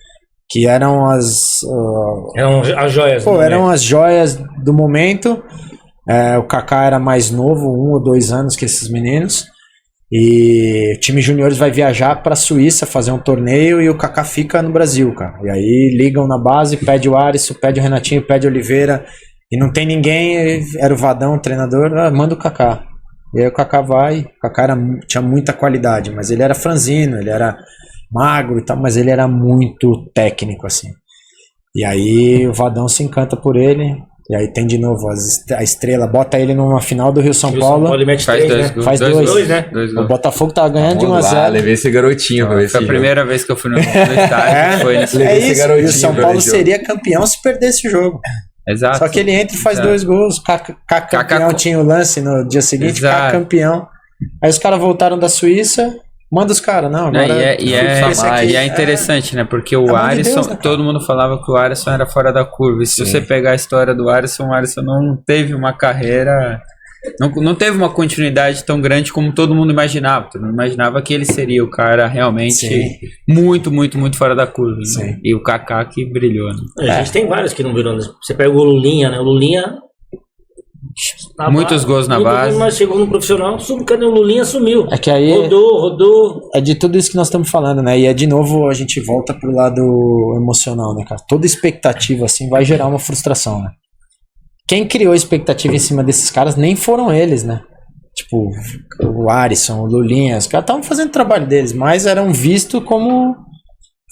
que eram eram as joias. Eram as joias do momento. O Kaká era mais novo, 1 ou 2 anos que esses meninos. E o time juniores vai viajar para a Suíça fazer um torneio e o Kaká fica no Brasil, cara. E aí ligam na base, pede o Arisson, pede o Renatinho, pede o Oliveira. E não tem ninguém, era o Vadão, o treinador, manda o Kaká. E aí o Kaká vai, o Kaká tinha muita qualidade, mas ele era franzino, ele era magro e tal, mas ele era muito técnico, assim. E aí o Vadão se encanta por ele. E aí tem de novo a estrela, bota ele numa final do Rio-São Paulo. Ele mete faz 3, né? Faz 2, né? O Botafogo tava ganhando de 1-0. Levei esse garotinho pra ver se foi a primeira vez que eu fui no estádio. Foi nesse isso, e o São Paulo seria campeão se perdesse o jogo. Exato. Só que ele entra e faz 2 gols. Campeão tinha o lance no dia seguinte, campeão. Aí os caras voltaram da Suíça. Manda os caras, não. Agora e é interessante, né? Porque o Arisson, Deus, né, todo mundo falava que o Arisson era fora da curva. E se você pegar a história do Arisson, o Arisson não teve uma carreira. Não teve uma continuidade tão grande como todo mundo imaginava. Todo mundo imaginava que ele seria o cara realmente muito, muito, muito fora da curva. Né? E o Kaká que brilhou. Né? A gente tem vários que não viram. Né? Você pega o Lulinha, né? O Lulinha. Muitos gols na base. Mas chegou no profissional, cadê o Lulinha? Sumiu. É que aí rodou. É de tudo isso que nós estamos falando, né? E de novo a gente volta pro lado emocional, né, cara? Toda expectativa assim vai gerar uma frustração, né? Quem criou expectativa em cima desses caras nem foram eles, né? Tipo, o Arisson, o Lulinha, os caras estavam fazendo o trabalho deles, mas eram vistos como...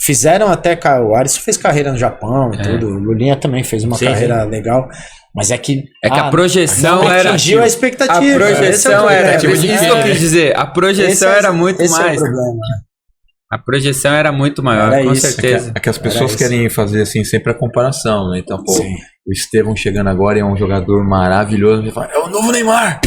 Fizeram até... O Arisson fez carreira no Japão e tudo, o Lulinha também fez uma carreira legal... Mas é que a projeção era. Atingiu a expectativa. A projeção era. Isso que eu quis dizer. A projeção era muito mais. É o problema, né? A projeção era muito maior, com certeza. É que as pessoas querem fazer assim sempre a comparação, né? Então, o Estevão chegando agora é um jogador maravilhoso. Fala, é o novo Neymar!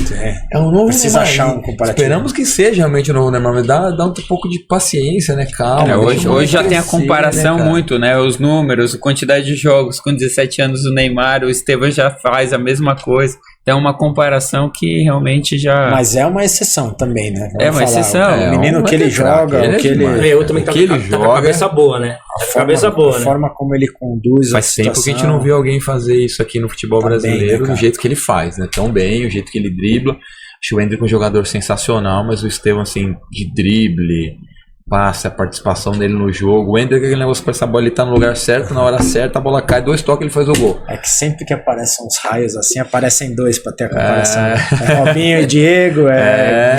É o novo Precisa Neymar. achar um comparativo. Esperamos que seja realmente o novo Neymar, mas dá um pouco de paciência, né? Calma. Hoje já tem a comparação muito, né? Os números, a quantidade de jogos. Com 17 anos o Neymar, o Estevão já faz a mesma coisa. Então é uma comparação que realmente já... Mas é uma exceção também, né? Vamos uma exceção. O menino que ele joga, o que ele... Eu também tá com a cabeça boa, né? A forma como ele conduz a situação. Faz tempo que a gente não viu alguém fazer isso aqui no futebol brasileiro, do jeito que ele faz, né? Tão bem, o jeito que ele dribla. Acho o Hendrick um jogador sensacional, mas o Estevão, assim, de drible, passe, a participação dele no jogo. O Hendrick, aquele negócio com essa bola, ele tá no lugar certo, na hora certa, a bola cai, 2 toques, ele faz o gol. É que sempre que aparecem uns raios assim, aparecem 2 pra ter a comparação. É Robinho e Diego,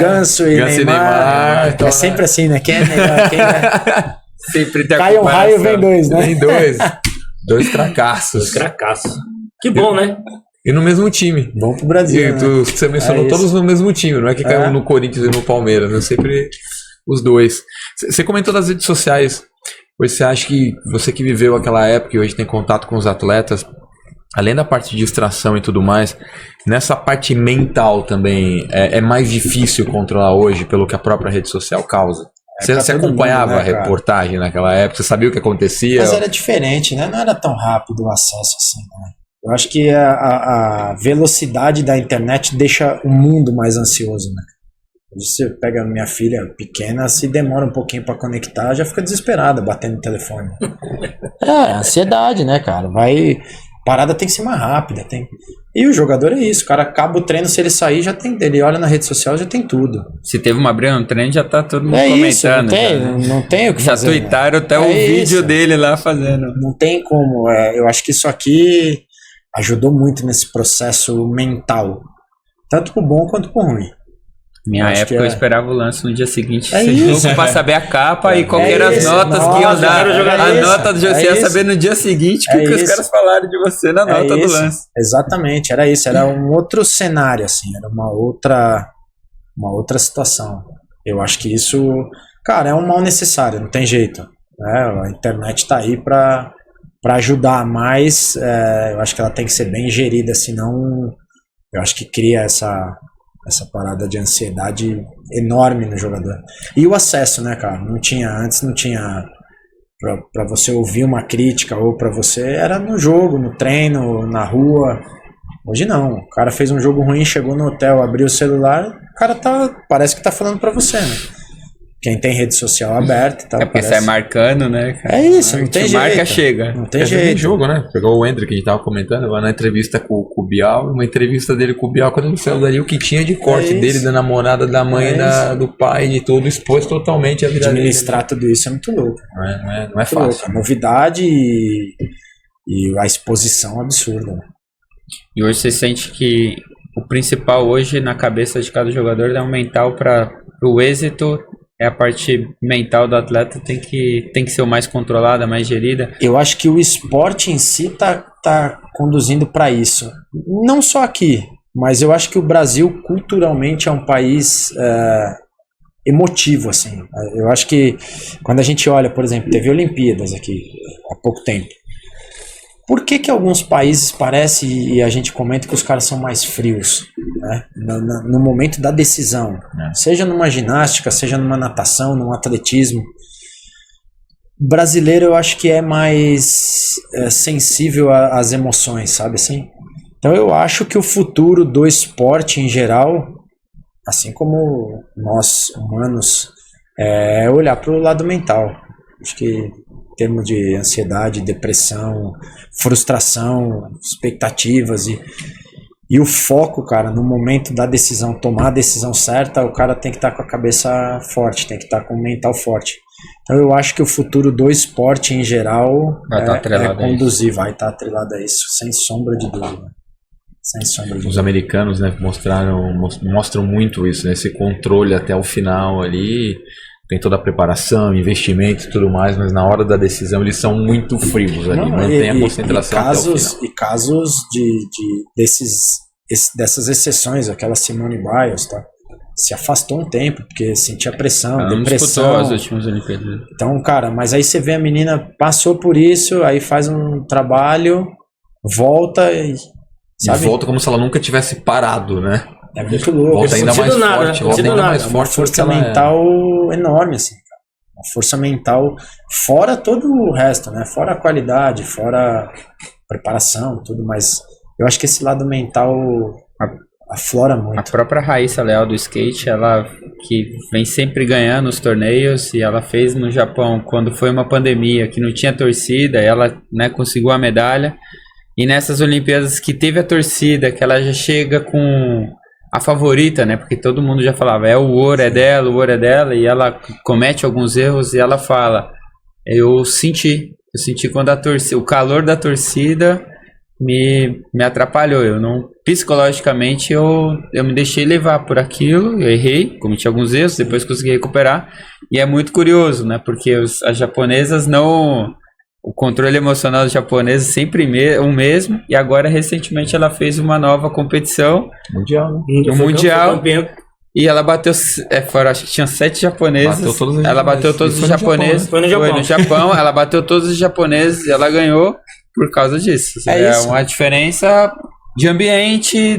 Ganso e Neymar. Então, é sempre assim, né? Quem é melhor, quem é... Sempre tem a cai um raio, vem 2, né? Vem 2. 2 cracassos. Que bom, né? E no mesmo time. Bom pro Brasil, né? Você mencionou todos no mesmo time, não é que caiu no Corinthians e no Palmeiras, né? Sempre os 2. Você comentou das redes sociais. Hoje você acha que você que viveu aquela época e hoje tem contato com os atletas, além da parte de distração e tudo mais, nessa parte mental também, é mais difícil controlar hoje pelo que a própria rede social causa? Você acompanhava a reportagem naquela época? Você sabia o que acontecia? Mas era diferente, né? Não era tão rápido o acesso assim, né? Eu acho que a velocidade da internet deixa o mundo mais ansioso, né? Você pega a minha filha pequena, se demora um pouquinho pra conectar, já fica desesperada batendo no telefone. Ansiedade, né, cara? Parada tem que ser mais rápida. E o jogador é isso, o cara acaba o treino, se ele sair, já tem. Ele olha na rede social, já tem tudo. Se teve uma briga no treino, já tá todo mundo comentando. Isso, não tem o que fazer. Já tuitaram até o vídeo dele lá fazendo. Não tem como. Eu acho que isso aqui ajudou muito nesse processo mental. Tanto pro bom quanto pro ruim. Minha época eu esperava o lance no dia seguinte jogo pra saber a capa e qual eram as notas que iam dar. A nota do jogo, você ia saber no dia seguinte o que os caras falaram de você na nota do lance. Exatamente, era isso. Era um outro cenário, assim. Era uma outra situação. Eu acho que isso, cara, é um mal necessário, não tem jeito. Né? A internet tá aí pra ajudar, mas eu acho que ela tem que ser bem gerida, senão eu acho que cria essa parada de ansiedade enorme no jogador. E o acesso, né, cara? Antes não tinha pra você ouvir uma crítica ou pra você, era no jogo, no treino, na rua. Hoje não. O cara fez um jogo ruim, chegou no hotel, abriu o celular, o cara parece que tá falando pra você, né? Quem tem rede social aberta e tal. Porque sai marcando, né, cara? É isso, não tem jeito. Marca chega. Não tem jeito. Jogo, né? Pegou o Hendrick, que a gente tava comentando, lá na entrevista com o Bial, uma entrevista dele com o Bial, quando ele saiu dali, o que tinha de corte dele, da namorada, da mãe, do pai, de tudo, expôs totalmente a vida dele. Administrar tudo isso é muito louco. Não é fácil. Louco. A novidade e a exposição absurda. Né? E hoje você sente que o principal hoje na cabeça de cada jogador é o mental para o êxito. A parte mental do atleta tem que ser o mais controlada, mais gerida. Eu acho que o esporte em si tá conduzindo para isso. Não só aqui, mas eu acho que o Brasil culturalmente é um país emotivo, assim. Eu acho que quando a gente olha, por exemplo, teve Olimpíadas aqui há pouco tempo. Por que alguns países parece, e a gente comenta que os caras são mais frios, né? No momento da decisão, seja numa ginástica, seja numa natação, num atletismo. O brasileiro eu acho que é mais sensível às emoções, sabe assim? Então eu acho que o futuro do esporte em geral, assim como nós humanos, é olhar para o lado mental. Acho que em termos de ansiedade, depressão, frustração, expectativas e o foco, cara, no momento da decisão, tomar a decisão certa, o cara tem que estar com a cabeça forte, tem que estar com o mental forte. Então eu acho que o futuro do esporte em geral vai estar atrelado a isso, sem sombra de dúvida. Os americanos, né, mostram muito isso, né, esse controle até o final ali. Tem toda a preparação, investimento e tudo mais, mas na hora da decisão eles são muito frios ali, mantém a concentração até o final. E casos dessas exceções, aquela Simone Biles, tá? Se afastou um tempo, porque sentia pressão, depressão. As últimas Olimpíadas. Então, cara, mas aí você vê a menina passou por isso, aí faz um trabalho, volta e volta como se ela nunca tivesse parado, né? É muito louco. Volta ainda mais forte. Volta ainda mais forte. Uma força mental enorme, assim. Uma força mental fora todo o resto, né? Fora a qualidade, fora a preparação, tudo. Mas eu acho que esse lado mental aflora muito. A própria Raíssa Leal do skate, ela que vem sempre ganhando os torneios, e ela fez no Japão, quando foi uma pandemia, que não tinha torcida, ela, né, conseguiu a medalha. E nessas Olimpíadas que teve a torcida, que ela já chega com a favorita, né? Porque todo mundo já falava, o ouro é dela, e ela comete alguns erros e ela fala, eu senti quando o calor da torcida me atrapalhou, psicologicamente eu me deixei levar por aquilo, eu errei, cometi alguns erros, depois consegui recuperar, e é muito curioso, né? Porque as japonesas o controle emocional dos japoneses sempre o mesmo, e agora recentemente ela fez uma nova competição mundial, mundial, E ela bateu, acho que tinha 7 japoneses. Ela bateu todos os japoneses. Foi no Japão. Ela bateu todos os japoneses e ela ganhou por causa disso. É uma diferença de ambiente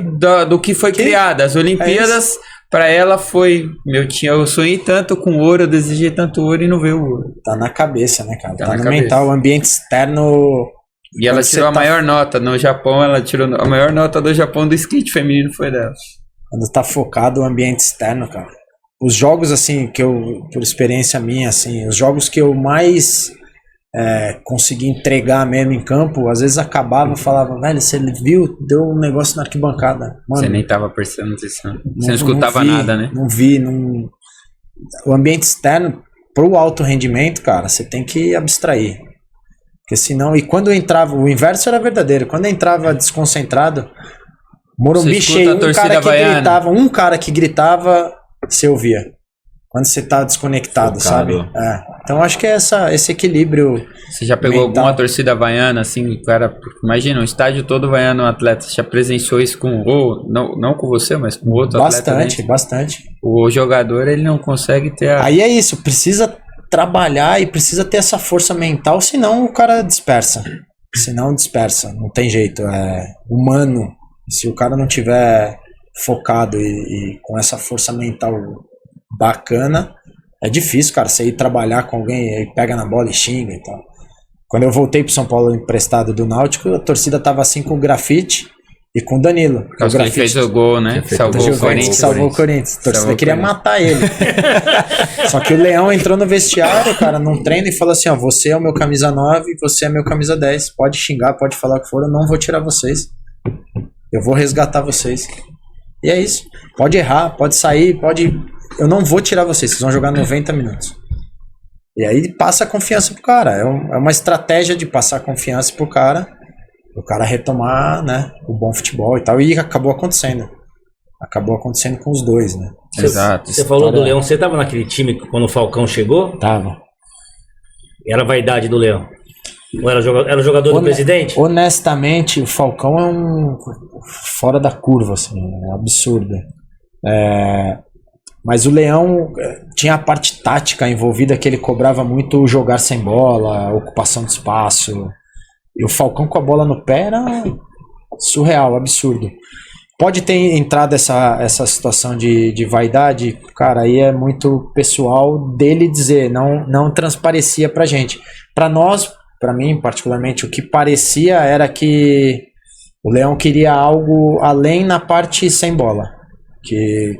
do que foi criado. As Olimpíadas, pra ela foi... eu sonhei tanto com ouro, eu desejei tanto ouro e não veio o ouro. Tá na cabeça, né, cara? Tá na no cabeça. mental, o ambiente externo... E ela tirou a maior nota no Japão, ela tirou a maior nota do Japão do skate feminino foi dela. Quando tá focado o ambiente externo, cara. Os jogos, assim, que eu, por experiência minha, assim, os jogos que eu mais consegui entregar mesmo em campo, às vezes acabava e falava, velho, você viu, deu um negócio na arquibancada. Mano, você nem tava percebendo isso, você não escutava nada, né? Não vi. O ambiente externo, pro alto rendimento, cara, você tem que abstrair. Porque senão, e quando entrava, o inverso era verdadeiro, quando entrava desconcentrado, Morumbi cheio, um cara que gritava, você ouvia. Quando você tá desconectado, sabe? Então acho que é esse equilíbrio. Você já pegou alguma torcida havaiana, assim, cara, imagina, um estádio todo havaiano, um atleta, você já presenciou isso não com você, mas com outro atleta? Bastante. O jogador, ele não consegue ter Aí é isso, precisa trabalhar e precisa ter essa força mental, senão o cara dispersa. Não tem jeito, é humano. Se o cara não tiver focado e com essa força mental bacana, é difícil, cara, você ir trabalhar com alguém, aí pega na bola e xinga e tal. Quando eu voltei pro São Paulo emprestado do Náutico, a torcida tava assim com o Grafite e com o Danilo. O Grafite fez o gol, né? Salvou o Corinthians. A torcida queria matar ele. Só que o Leão entrou no vestiário, cara, num treino e falou assim, ó, você é o meu camisa 9, você é meu camisa 10, pode xingar, pode falar o que for, eu não vou tirar vocês. Eu vou resgatar vocês. E é isso. Pode errar, pode sair, eu não vou tirar vocês vão jogar 90 minutos. E aí passa a confiança pro cara. É uma estratégia de passar confiança pro cara, o cara retomar, né, o bom futebol e tal. E acabou acontecendo. Acabou acontecendo com os dois, né? Exato. Você falou do Leão, você tava naquele time quando o Falcão chegou? Tava. Era a vaidade do Leão? Ou era o jogador do presidente? Honestamente, o Falcão é um fora da curva, assim, é absurdo. Mas o Leão tinha a parte tática envolvida, que ele cobrava muito jogar sem bola, ocupação de espaço. E o Falcão com a bola no pé era surreal, absurdo. Pode ter entrado essa situação de vaidade, cara, aí é muito pessoal dele dizer, não transparecia pra gente. Pra nós, pra mim particularmente, o que parecia era que o Leão queria algo além na parte sem bola. Que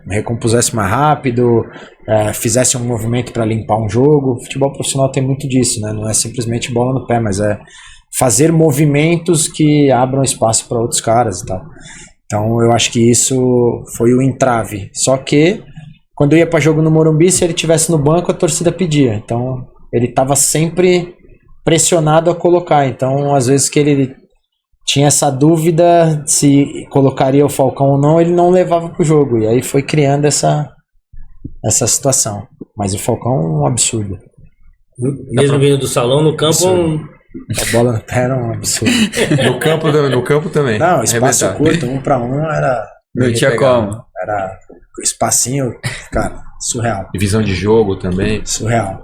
recompusesse mais rápido, fizesse um movimento para limpar um jogo. Futebol profissional tem muito disso, né? Não é simplesmente bola no pé, mas é fazer movimentos que abram espaço para outros caras e tal. Então eu acho que isso foi o entrave. Só que quando eu ia para jogo no Morumbi, se ele estivesse no banco, a torcida pedia. Então ele estava sempre pressionado a colocar. Então às vezes que ele tinha essa dúvida se colocaria o Falcão ou não, ele não levava pro jogo. E aí foi criando essa situação. Mas o Falcão é um absurdo. Mesmo vindo do salão, no campo... A bola no pé era um absurdo. No campo também. Não, espaço curto, 1 para 1 era... Não tinha como. Era espacinho, cara, surreal. E visão de jogo também. Surreal.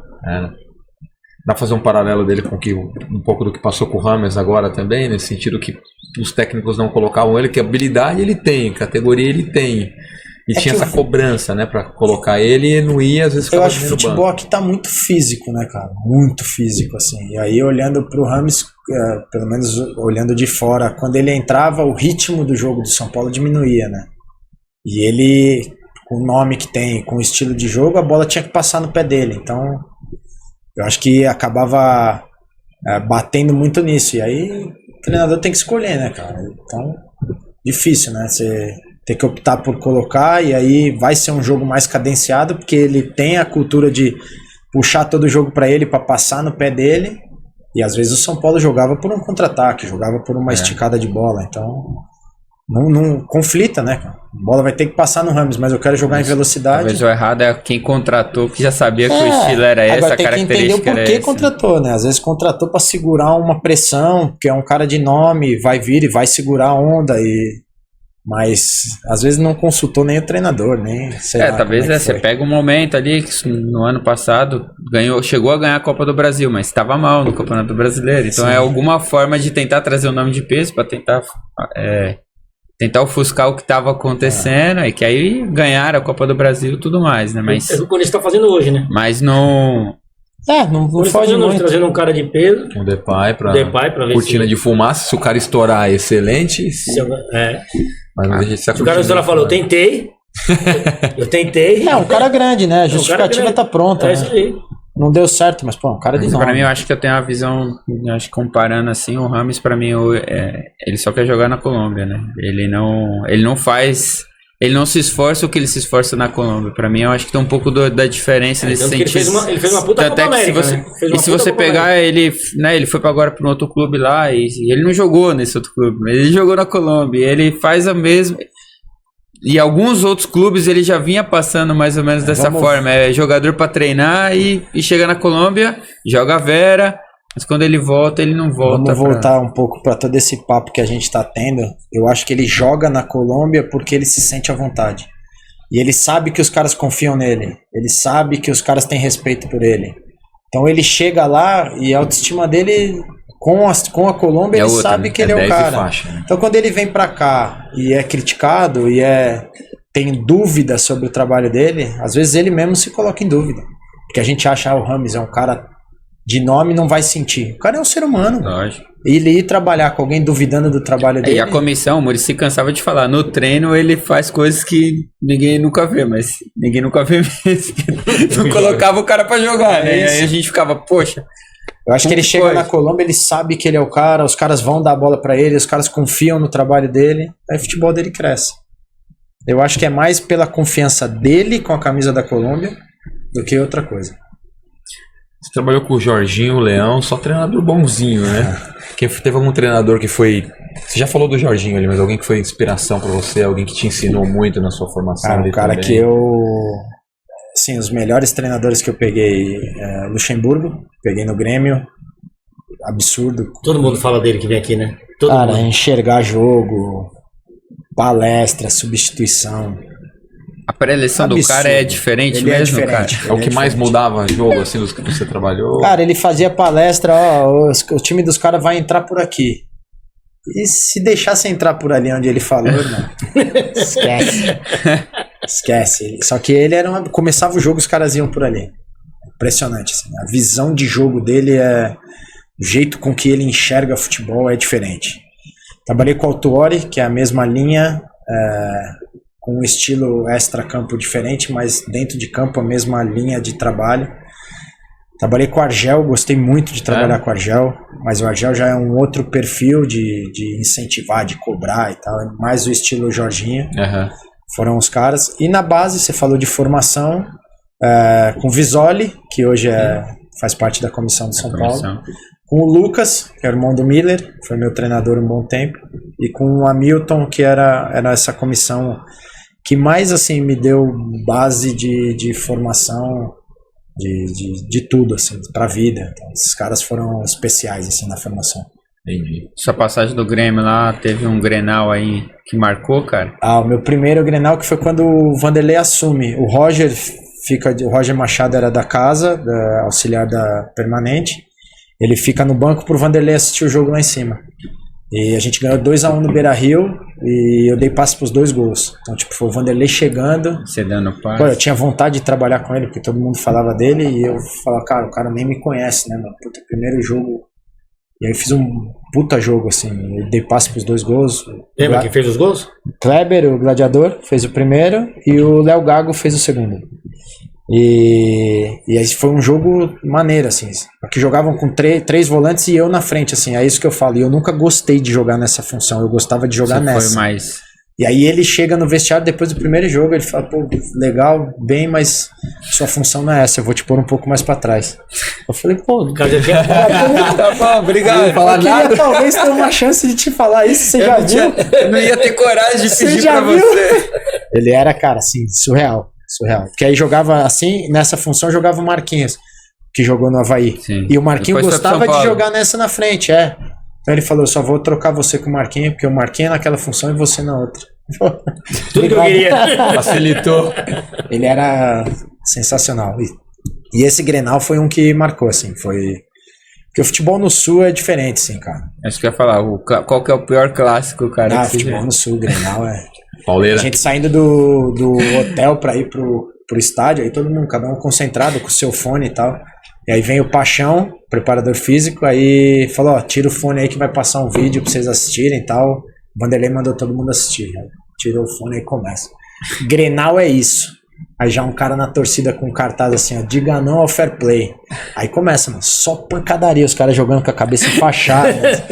Dá pra fazer um paralelo dele com um pouco do que passou com o Rames agora também, nesse sentido que os técnicos não colocavam ele, que habilidade ele tem, categoria ele tem. E tinha essa cobrança, né, pra colocar ele e não ia, às vezes ficava. Eu acho que o futebol aqui tá muito físico, né, cara? Muito físico, assim. E aí, olhando pro Rames, pelo menos olhando de fora, quando ele entrava, o ritmo do jogo do São Paulo diminuía, né? E ele, com o nome que tem, com o estilo de jogo, a bola tinha que passar no pé dele. Então, eu acho que acabava batendo muito nisso. E aí, o treinador tem que escolher, né, cara? Então, difícil, né? Você tem que optar por colocar, e aí vai ser um jogo mais cadenciado, porque ele tem a cultura de puxar todo o jogo para ele, para passar no pé dele. E às vezes o São Paulo jogava por um contra-ataque, jogava por uma esticada de bola. Então, não conflita, né, cara? A bola vai ter que passar no Rames, mas eu quero jogar em velocidade. Talvez o errado é quem contratou, que já sabia que o estilo era esse, a característica era essa. Agora tem que entender o porquê contratou, né? Às vezes contratou para segurar uma pressão, que é um cara de nome, vai vir e vai segurar a onda. Mas às vezes não consultou nem o treinador, nem sei lá talvez como é que você foi. pega um momento ali que no ano passado chegou a ganhar a Copa do Brasil, mas estava mal no Campeonato Brasileiro. Então é alguma forma de tentar trazer o nome de peso para tentar ofuscar o que estava acontecendo e que aí ganharam a Copa do Brasil e tudo mais, né? Mas É o que o Corinthians tá fazendo hoje, né? mas não Não O Corinthians tá foge fazendo hoje, muito. trazendo um cara de peso. O Depay pra Ver cortina de fumaça. Se o cara estourar, excelente. Mas não deixa de ser Se o cara estourar falou, eu tentei. Eu tentei. Um cara grande, né? A justificativa grande. tá pronta. É isso aí. Não deu certo, mas um cara de nome. Para mim, eu acho que eu tenho uma visão, acho que comparando assim, o Rames para mim, ele só quer jogar na Colômbia, né? Ele não se esforça o que ele se esforça na Colômbia. Para mim, eu acho que tem um pouco da diferença nesse Tanto que sentido. ele fez uma puta Copa América, né? E se você pegar ele, né? Ele foi para agora para um outro clube lá e ele não jogou nesse outro clube, ele jogou na Colômbia. Ele faz a mesma. E alguns outros clubes ele já vinha passando mais ou menos dessa forma. É jogador para treinar e chega na Colômbia, joga a Vera, mas quando ele volta, ele não volta. Vamos voltar um pouco para todo esse papo que a gente tá tendo. Eu acho que ele joga na Colômbia porque ele se sente à vontade. E ele sabe que os caras confiam nele. Ele sabe que os caras têm respeito por ele. Então ele chega lá e a autoestima dele... Com a Colômbia, ele sabe que ele é o cara. Faixa, né? Então, quando ele vem pra cá e é criticado e tem dúvida sobre o trabalho dele, às vezes ele mesmo se coloca em dúvida. Porque a gente acha, o Rames é um cara de nome, não vai sentir. O cara é um ser humano. Lógico. Ele ir trabalhar com alguém duvidando do trabalho dele... E a comissão, o Muricy cansava de falar, no treino ele faz coisas que ninguém nunca vê, mas ninguém nunca vê mesmo. Não colocava o cara pra jogar, né? E aí a gente ficava, poxa... Eu acho que ele chega na Colômbia, ele sabe que ele é o cara, os caras vão dar a bola pra ele, os caras confiam no trabalho dele, aí o futebol dele cresce. Eu acho que é mais pela confiança dele com a camisa da Colômbia do que outra coisa. Você trabalhou com o Jorginho, o Leão, só treinador bonzinho, né? Teve algum treinador que foi... Você já falou do Jorginho ali, mas alguém que foi inspiração pra você, alguém que te ensinou muito na sua formação? Cara, o cara que Sim, os melhores treinadores que eu peguei, Luxemburgo, peguei no Grêmio, absurdo. Todo mundo fala dele que vem aqui, né? Cara, enxergar jogo, palestra, substituição. A pré-eleição do cara é diferente ele mesmo, diferente, cara? É o que mais mudava jogo, assim, dos que você trabalhou? Cara, ele fazia palestra, o time dos caras vai entrar por aqui. E se deixasse entrar por ali onde ele falou, irmão, esquece. Esquece. Só que ele começava o jogo, os caras iam por ali. Impressionante, assim. A visão de jogo dele o jeito com que ele enxerga futebol é diferente. Trabalhei com o Autuori, que é a mesma linha, com um estilo extra-campo diferente, mas dentro de campo a mesma linha de trabalho. Trabalhei com o Argel, gostei muito de trabalhar com o Argel, mas o Argel já é um outro perfil de incentivar, de cobrar e tal, é mais o estilo Jorginho. Foram os caras. E na base, você falou de formação, com o Visoli, que hoje faz parte da comissão de São Paulo. Com o Lucas, que é o irmão do Miller, foi meu treinador um bom tempo. E com o Hamilton, que era essa comissão que mais assim me deu base de formação de tudo, assim, pra vida. Então, esses caras foram especiais assim, na formação. Entendi. Sua passagem do Grêmio lá, teve um Grenal aí que marcou, cara? O meu primeiro Grenal que foi quando o Vanderlei assume. O Roger Machado era da casa, auxiliar da permanente. Ele fica no banco pro Vanderlei assistir o jogo lá em cima. E a gente ganhou 2-1 no Beira-Rio e eu dei passe pros 2 gols. Então, tipo, foi o Vanderlei chegando. Você dando passe. Pô, eu tinha vontade de trabalhar com ele, porque todo mundo falava dele e eu falava, cara, o cara nem me conhece, né, mano? Puta, primeiro jogo. E aí eu fiz um puta jogo, assim. Eu dei passe pros 2 gols. Lembra quem fez os gols? Kleber, o gladiador, fez o primeiro e o Léo Gago fez o segundo. E aí foi um jogo maneiro, assim. Porque jogavam com 3 volantes e eu na frente, assim. É isso que eu falo. E eu nunca gostei de jogar nessa função. Eu gostava de jogar nessa. Foi mais... E aí ele chega no vestiário depois do primeiro jogo, ele fala, pô, legal, bem, mas sua função não é essa, eu vou te pôr um pouco mais pra trás. Eu falei, pô, O cara já tinha... Tá bom, obrigado. eu queria talvez ter uma chance de te falar isso, você já viu? Eu não ia ter coragem de Você pedir já pra viu? você. Ele era, cara, assim, surreal. Porque aí jogava assim, nessa função jogava o Marquinhos, que jogou no Avaí. Sim. E o Marquinhos Depois foi pro gostava São de Paulo. jogar nessa na frente, Então ele falou, eu só vou trocar você com o Marquinhos, porque o Marquinhos é naquela função e você na outra. Tudo que eu queria. Facilitou. Ele era sensacional. E esse Grenal foi um que marcou, assim, foi... Porque o futebol no Sul é diferente, assim, cara. Acho que eu ia falar, qual que é o pior clássico, cara? Ah, que você futebol vê? no Sul, Grenal é... Pauleira. A gente saindo do hotel pra ir pro estádio, aí todo mundo, cada um concentrado com o seu fone e tal. E aí vem o Paixão, preparador físico, aí falou, ó, tira o fone aí que vai passar um vídeo pra vocês assistirem e tal. O Vanderlei mandou todo mundo assistir. Tirou o fone e começa. Grenal é isso. Aí já um cara na torcida com um cartaz assim, ó, diga não ao fair play. Aí começa, mano, só pancadaria, os caras jogando com a cabeça enfaixada.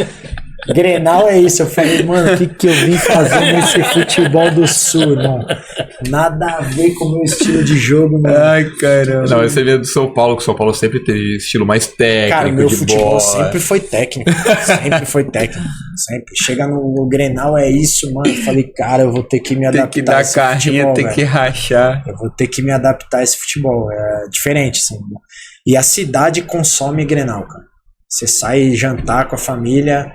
Grenal é isso. Eu falei, mano, o que eu vim fazer nesse futebol do Sul, irmão? Nada a ver com o meu estilo de jogo, mano. Ai, caramba. Não, você veio do São Paulo, que o São Paulo sempre teve estilo mais técnico. Cara, meu de futebol bola. sempre foi técnico. Sempre foi técnico. Sempre. Chega no Grenal, é isso, mano. Eu falei, cara, eu vou ter que me adaptar Tem que dar a esse carrinha, futebol, tem velho. que rachar. Eu vou ter que me adaptar a esse futebol. É diferente, assim. E a cidade consome Grenal, cara. Você sai jantar com a família,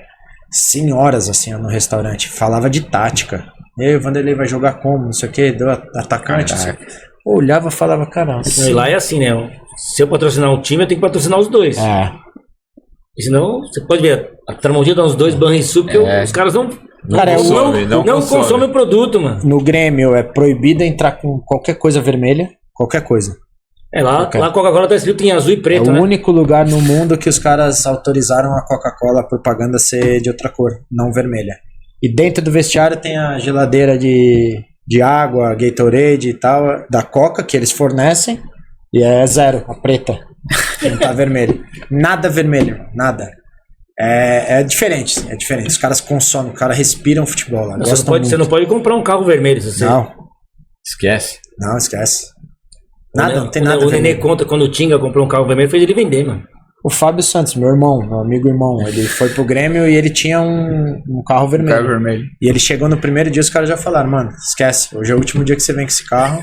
senhoras, assim, no restaurante. Falava de tática. E aí, o Vanderlei vai jogar como? Não sei o que, deu atacante. Assim. Eu olhava e falava, caramba. E lá é assim, né? Se eu patrocinar um time, eu tenho que patrocinar os dois. É. E senão, você pode ver, a Tramontina dá uns 2 Banrisul, porque os caras não Cara, não consomem o produto, mano. No Grêmio é proibido entrar com qualquer coisa vermelha. Qualquer coisa. É, lá a Coca-Cola tá escrito em azul e preto, É o né? único lugar no mundo que os caras autorizaram a Coca-Cola, a propaganda ser de outra cor, não vermelha. E dentro do vestiário tem a geladeira de água, Gatorade e tal, da Coca, que eles fornecem, e é zero, a preta. Não tá vermelho. Nada vermelho, nada. É diferente, é diferente. Os caras consomem, os caras respiram futebol lá. Você não pode comprar um carro vermelho. Se você... Esquece. Não, esquece. Nada, não tem nada O Nenê vermelho. conta quando o Tinga comprou um carro vermelho, fez ele vender, mano. O Fábio Santos, meu amigo irmão, ele foi pro Grêmio e ele tinha um carro vermelho. Carro vermelho. E ele chegou no primeiro dia, os caras já falaram, mano, esquece, hoje é o último dia que você vem com esse carro.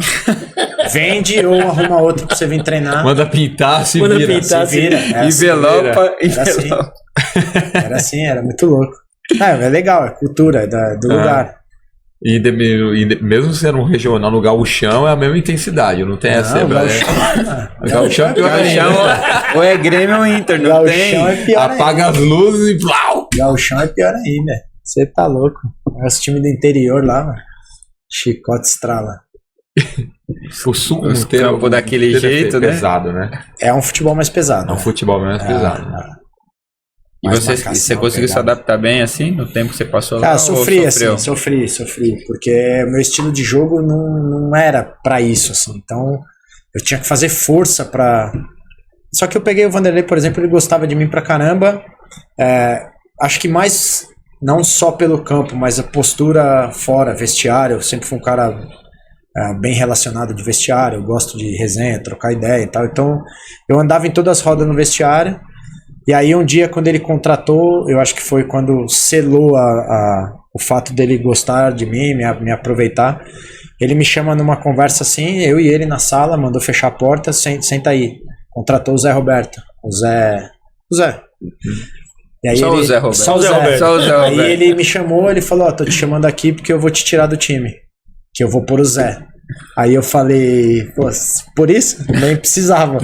Vende ou arruma outro pra você vir treinar. Manda pintar, se Manda vira. pintar, Se vira. É assim, Envelopa, era assim. envelopa. Era assim, era muito louco. É legal, é cultura, é do lugar. E mesmo sendo um regional no gauchão, é a mesma intensidade. Não tem essa. Não, O gauchão é pior ainda. Gauchão, ou é Grêmio ou Inter, não Gauchão tem. é pior ainda. Apaga as luzes e plau! Gauchão é pior ainda. Você tá louco. Os times do interior lá, mano. Chicote estrala. O sul Os inteiro, campos daquele inteiro jeito, né? pesado, né? É um futebol mais pesado. É um né? futebol mais pesado. E Mais você marcação, conseguiu se pegada. adaptar bem assim, no tempo que você passou lá? Cara, ou sofri, sofreu? assim, sofri, porque meu estilo de jogo não era pra isso, assim, então eu tinha que fazer força pra... Só que eu peguei o Vanderlei, por exemplo, ele gostava de mim pra caramba, acho que mais, não só pelo campo, mas a postura fora, vestiário, eu sempre fui um cara bem relacionado de vestiário, eu gosto de resenha, trocar ideia e tal, então eu andava em todas as rodas no vestiário. E aí um dia quando ele contratou, eu acho que foi quando selou o fato dele gostar de mim, me aproveitar, ele me chama numa conversa assim, eu e ele na sala, mandou fechar a porta, senta aí. Contratou o Zé Roberto. O Zé. E aí Só o Zé Roberto. Só o Zé Roberto. Só o Zé Aí Roberto. ele me chamou, ele falou, tô te chamando aqui porque eu vou te tirar do time. Que eu vou pôr o Zé. Aí eu falei, pô, por isso? Nem precisava.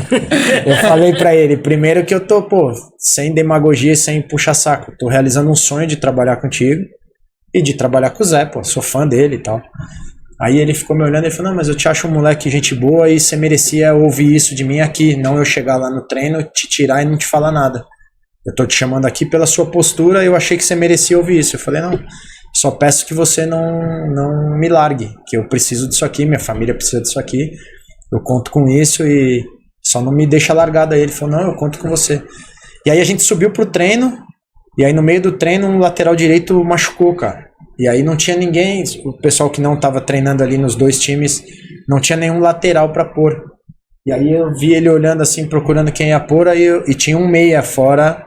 Eu falei pra ele, primeiro que eu tô, sem demagogia e sem puxa-saco. Tô realizando um sonho de trabalhar contigo e de trabalhar com o Zé, sou fã dele e tal. Aí ele ficou me olhando e falou, não, mas eu te acho um moleque gente boa e você merecia ouvir isso de mim aqui, não eu chegar lá no treino, te tirar e não te falar nada. Eu tô te chamando aqui pela sua postura e eu achei que você merecia ouvir isso. Eu falei, não... Só peço que você não me largue, que eu preciso disso aqui, minha família precisa disso aqui, eu conto com isso e só não me deixa largado aí. Ele falou, não, eu conto com você. E aí a gente subiu pro treino, e aí no meio do treino um lateral direito machucou, cara. E aí não tinha ninguém, o pessoal que não tava treinando ali nos dois times, não tinha nenhum lateral pra pôr. E aí eu vi ele olhando assim, procurando quem ia pôr, e tinha um meia fora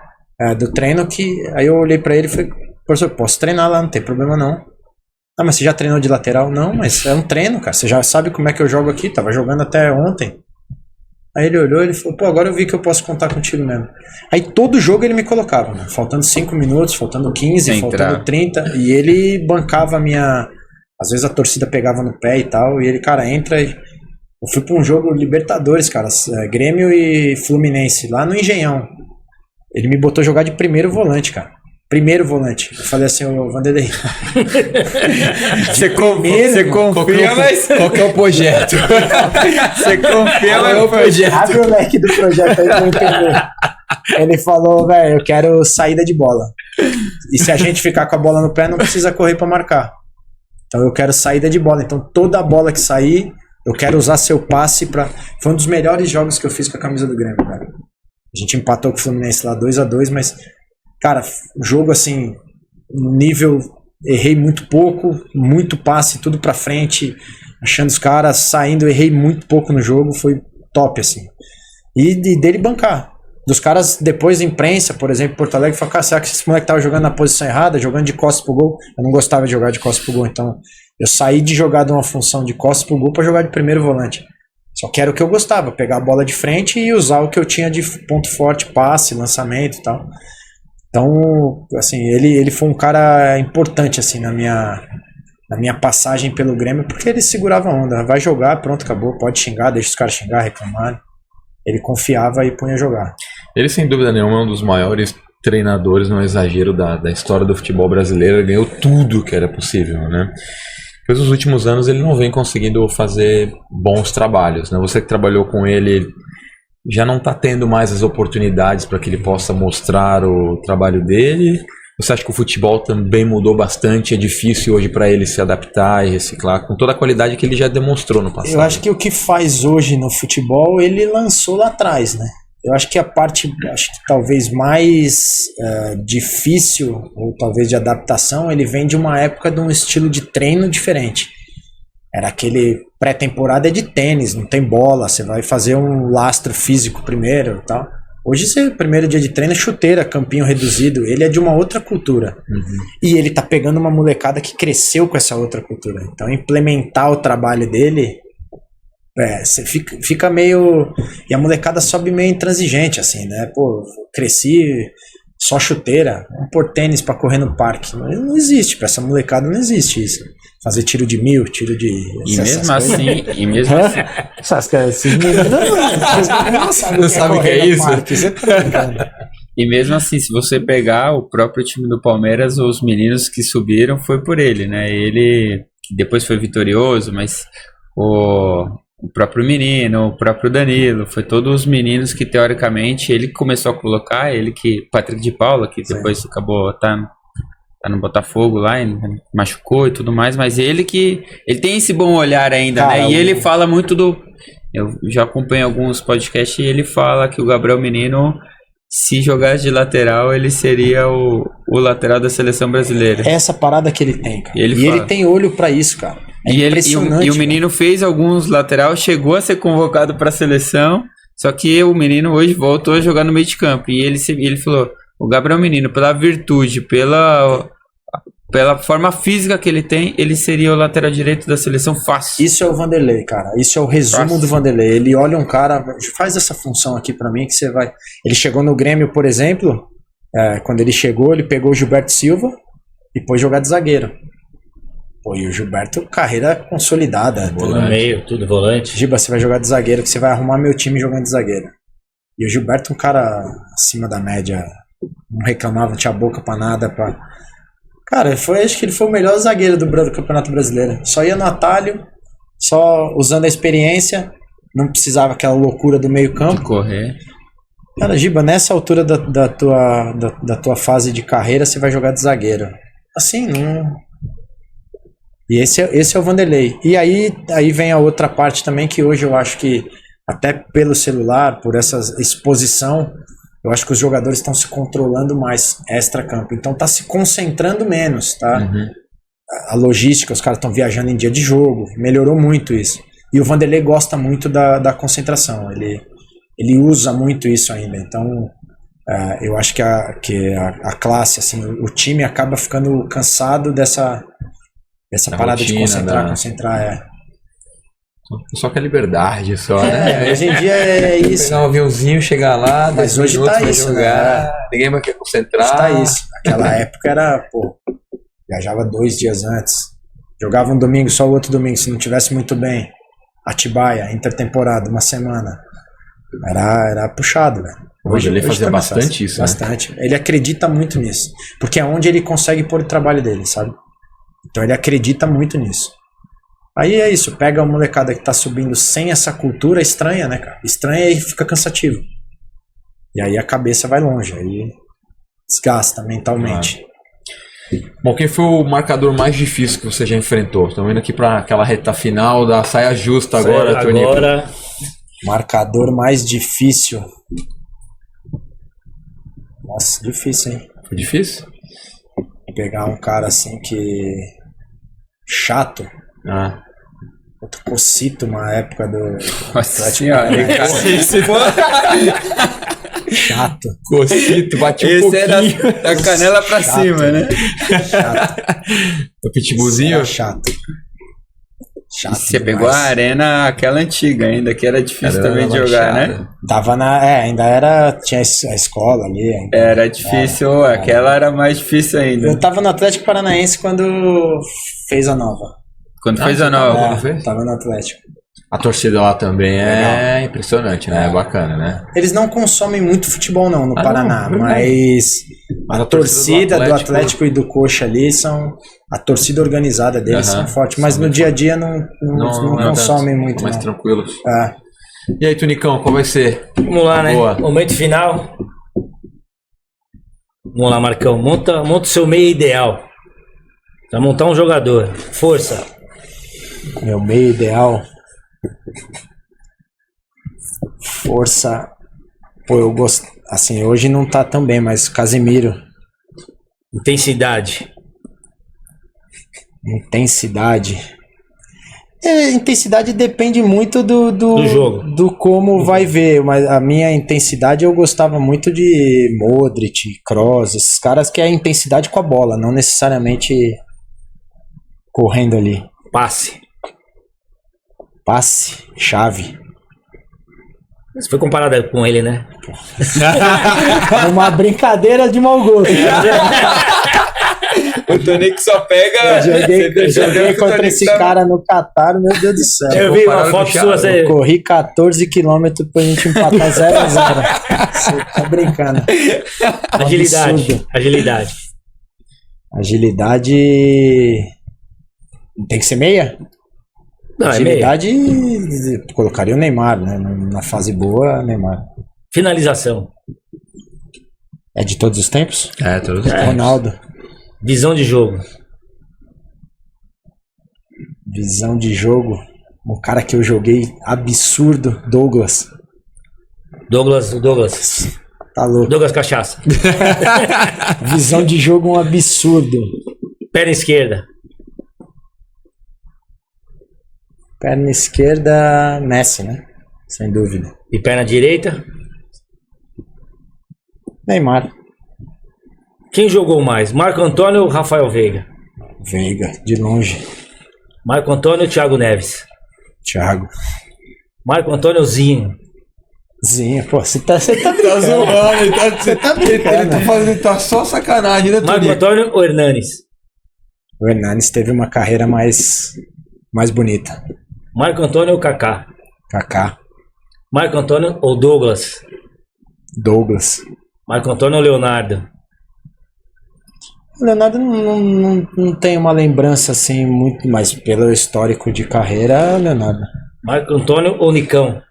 do treino, que aí eu olhei pra ele e falei, professor, posso treinar lá, não tem problema não. Ah, mas você já treinou de lateral? Não, mas é um treino, cara. Você já sabe como é que eu jogo aqui, tava jogando até ontem. Aí ele olhou, ele falou, agora eu vi que eu posso contar contigo mesmo. Aí todo jogo ele me colocava, né? Faltando 5 minutos, faltando 15, Sem faltando entrar. 30, e ele bancava a minha Às vezes a torcida pegava no pé e tal, e ele, cara, entra e... Eu fui pra um jogo Libertadores, cara, Grêmio e Fluminense, lá no Engenhão. Ele me botou jogar de primeiro volante, cara. Primeiro volante. Eu falei assim, ô Vanderlei. Você confia, mas... Qual que é o projeto? Você confia, mas é o projeto? Abre o leque do projeto aí pra eu entender. Ele falou, velho, eu quero saída de bola. E se a gente ficar com a bola no pé, não precisa correr pra marcar. Então eu quero saída de bola. Então toda bola que sair, eu quero usar seu passe pra... Foi um dos melhores jogos que eu fiz com a camisa do Grêmio, cara. A gente empatou com o Fluminense lá 2-2, mas, cara, o jogo assim, no nível, errei muito pouco, muito passe, tudo pra frente, achando os caras saindo, errei muito pouco no jogo, foi top, assim. E dele bancar. Dos caras, depois da imprensa, por exemplo, Porto Alegre, falaram, cara, será que esse moleque tava jogando na posição errada, jogando de costas pro gol? Eu não gostava de jogar de costas pro gol, então eu saí de jogar de uma função de costas pro gol pra jogar de primeiro volante. Só que era o que eu gostava, pegar a bola de frente e usar o que eu tinha de ponto forte, passe, lançamento e tal. Então, assim, ele foi um cara importante, assim, na minha passagem pelo Grêmio, porque ele segurava a onda. Vai jogar, pronto, acabou, pode xingar, deixa os caras xingar, reclamar. Ele confiava e punha a jogar. Ele, sem dúvida nenhuma, é um dos maiores treinadores, não é exagero, da história do futebol brasileiro. Ele ganhou tudo que era possível, né? Depois dos últimos anos ele não vem conseguindo fazer bons trabalhos, né? Você que trabalhou com ele já não está tendo mais as oportunidades para que ele possa mostrar o trabalho dele. Você acha que o futebol também mudou bastante? É difícil hoje para ele se adaptar e reciclar com toda a qualidade que ele já demonstrou no passado? Eu acho que o que faz hoje no futebol ele lançou lá atrás, né? Eu acho que a parte, acho que talvez mais difícil, ou talvez de adaptação, ele vem de uma época de um estilo de treino diferente. Era aquele pré-temporada de tênis, não tem bola, você vai fazer um lastro físico primeiro e tal. Hoje, primeiro dia de treino é chuteira, campinho reduzido, ele é de uma outra cultura. Uhum. E ele tá pegando uma molecada que cresceu com essa outra cultura. Então, implementar o trabalho dele... você fica meio... E a molecada sobe meio intransigente, assim, né? Pô, cresci só chuteira, vamos pôr tênis pra correr no parque. Não existe, pra essa molecada não existe isso. Fazer tiro de 1000, tiro de... E mesmo assim... Esses meninos não sabem o que é isso? E mesmo assim, se você pegar o próprio time do Palmeiras, os meninos que subiram foi por ele, né? Ele, que depois foi vitorioso, mas... O próprio menino, o próprio Danilo, foi todos os meninos que teoricamente ele começou a colocar, Patrick de Paula, que depois acabou tá no Botafogo lá, machucou e tudo mais, mas ele tem esse bom olhar ainda, cara, né? E ele fala muito eu já acompanho alguns podcasts e ele fala que o Gabriel Menino, se jogasse de lateral, ele seria o lateral da seleção brasileira. Essa parada que ele tem, cara. Ele tem olho pra isso, cara. E o menino fez alguns lateral, chegou a ser convocado para a seleção, só que o menino hoje voltou a jogar no meio de campo. E ele falou, o Gabriel Menino, pela virtude, pela forma física que ele tem, ele seria o lateral direito da seleção fácil. Isso é o Vanderlei, cara. Isso é o resumo do Vanderlei. Ele olha um cara, faz essa função aqui para mim que você vai... Ele chegou no Grêmio, por exemplo, quando ele chegou, ele pegou o Gilberto Silva e pôs jogar de zagueiro. Pô, e o Gilberto, carreira consolidada. Tudo no meio, tudo volante. Giba, você vai jogar de zagueiro, que você vai arrumar meu time jogando de zagueiro. E o Gilberto, um cara acima da média, não reclamava, não tinha boca pra nada. Cara, acho que ele foi o melhor zagueiro do Campeonato Brasileiro. Só ia no atalho, só usando a experiência, não precisava aquela loucura do meio campo. Correr. Cara, Giba, nessa altura da tua fase de carreira, você vai jogar de zagueiro. Assim, não... E esse é o Vanderlei. E aí vem a outra parte também, que hoje eu acho que, até pelo celular, por essa exposição, eu acho que os jogadores estão se controlando mais extra-campo. Então tá se concentrando menos, tá? Uhum. A logística, os caras estão viajando em dia de jogo, melhorou muito isso. E o Vanderlei gosta muito da concentração, ele usa muito isso ainda. Então eu acho que a classe, assim, o time acaba ficando cansado dessa parada rotina, de concentrar. Só que é liberdade, só, né? Hoje em dia é isso. Pegar um aviãozinho, chegar lá, mas hoje tá isso, jogar, né? Ninguém vai querer concentrar. Hoje tá isso. Naquela época era, viajava 2 dias antes, Jogava um domingo, só o outro domingo, se não tivesse muito bem. Atibaia, intertemporada, uma semana. Era puxado, velho. Hoje ele fazia tá mais bastante fácil. isso, né? Bastante. Ele acredita muito nisso. Porque é onde ele consegue pôr o trabalho dele, sabe? Então ele acredita muito nisso. Aí é isso, pega a molecada que tá subindo sem essa cultura, estranha, né, cara? Estranha e fica cansativo. E aí a cabeça vai longe, aí desgasta mentalmente. Bom, quem foi o marcador mais difícil que você já enfrentou? Estamos indo aqui para aquela reta final da saia justa agora, Tonico. Agora, Marcador mais difícil. Nossa, difícil, hein? Foi difícil? Pegar um cara assim que... chato. Ah. Outro Cocito, uma época do... Nossa senhora, Chato. Cocito, bate um esse pouquinho. era da canela pra Chato. cima, né? Chato. O pitbullzinho? Era chato. Chato Você demais. pegou a arena, aquela antiga ainda, que era difícil Era também de uma jogar, baixada. né? Tava na... ainda era... Tinha a escola ali. Ainda. Era difícil, aquela era mais difícil ainda. Eu tava no Atlético Paranaense quando fez a nova. Quando fez a nova. Quando fez? Tava no Atlético. A torcida lá também é impressionante, né? É bacana, né? Eles não consomem muito futebol não no Ah, Paraná, não, mas Mas a torcida do Atlético e do Coxa ali são... A torcida organizada deles Aham, são fortes, mas são no muito dia a dia não consomem tanto, muito mais não. tranquilos. É. E aí, Tunicão, qual vai ser? vamos lá, né? Boa. Momento final. Vamos lá, Marcão. Monta o seu meio ideal. Vai montar um jogador. Força. Meu meio ideal. Força. Pô, eu gosto. Assim, hoje não tá tão bem, mas Casemiro. Intensidade. Intensidade. Intensidade depende muito do jogo. do como vai ver. Mas a minha intensidade eu gostava muito de Modric, Kroos, esses caras que é a intensidade com a bola, não necessariamente correndo ali. Passe. Passe, chave. Você foi comparado com ele, né? Uma brincadeira de mau gosto. O Tonico só pega. Eu joguei contra esse cara no Catar, meu Deus do céu. Eu vi uma comparado foto com o sua. Thiago. Você... Eu corri 14 quilômetros pra gente empatar 0-0. Você tá brincando. Agilidade. Absurdo. Agilidade. Agilidade. Tem que ser meia? Não, é meio. Agilidade. Colocaria o Neymar, né? Na fase boa, Neymar. Finalização. É de todos os tempos? É, todos os Ronaldo. Visão de jogo. Visão de jogo. Um cara que eu joguei absurdo, Douglas. Douglas. Tá louco. Douglas Cachaça. Visão de jogo um absurdo. Perna esquerda. Perna esquerda, Messi, né? Sem dúvida. E perna direita. Neymar. Quem jogou mais? Marco Antônio ou Rafael Veiga? Veiga, de longe. Marco Antônio ou Thiago Neves? Thiago. Marco Antônio ou Zinho? Zinho, pô, você tá Tá brincando. zoando, ele tá fazendo, tá só sacanagem, né, Marco Tonico? Antônio ou Hernanes? O Hernanes teve uma carreira mais bonita. Marco Antônio ou Kaká? Kaká. Marco Antônio ou Douglas? Douglas. Marco Antônio ou Leonardo? O Leonardo não tem uma lembrança assim muito, mas pelo histórico de carreira, Leonardo. Marco Antônio ou Nicão?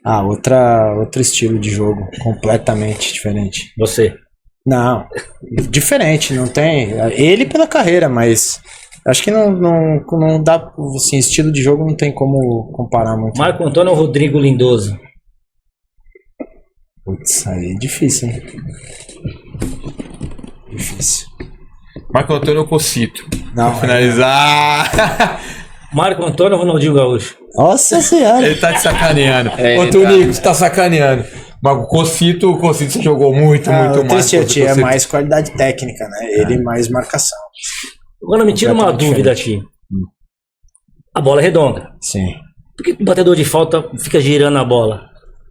Ah, outro estilo de jogo, completamente diferente. Você. Não, diferente, não tem. Ele pela carreira, mas acho que não dá, assim, estilo de jogo não tem como comparar muito. Marco Antônio ou Rodrigo Lindoso? Putz, aí é difícil, hein? Difícil. Marco Antônio Cocito. Não, Finalizar. Marco Antônio ou Ronaldinho Gaúcho? Nossa senhora. Ele tá te sacaneando. É, Ô, ele Tonico, você tá sacaneando. Mas o Cocito você jogou muito O mais. Triste Cocito. é mais qualidade técnica, né? Ele mais marcação. Agora me tira uma Completamente dúvida aqui. A bola é redonda. Sim. Por que o batedor de falta fica girando a bola?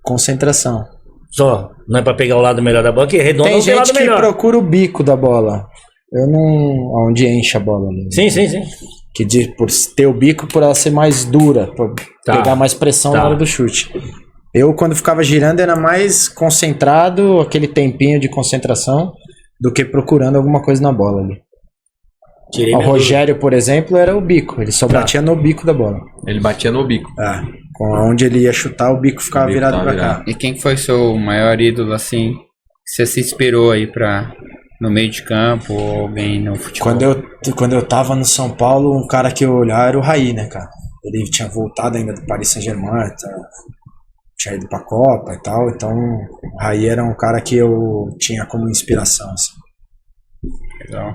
Concentração. Só, não é pra pegar o lado melhor da bola, que redonda Tem não tem gente lado que melhor. procura o bico da bola. Eu não. Onde enche a bola ali. Sim. por ter o bico, por ela ser mais dura, por pegar mais pressão na hora do chute. Eu, quando ficava girando, era mais concentrado, aquele tempinho de concentração, do que procurando alguma coisa na bola ali. O Rogério, por exemplo, era o bico. Ele só batia no bico da bola. Ele batia no bico. Onde ele ia chutar, o bico ficava virado pra cá. E quem foi seu maior ídolo, assim, que você se inspirou aí no meio de campo ou alguém no futebol? Quando eu tava no São Paulo, um cara que eu olhava era o Raí, né, cara? Ele tinha voltado ainda do Paris Saint-Germain, tinha ido pra Copa e tal, então o Raí era um cara que eu tinha como inspiração, assim.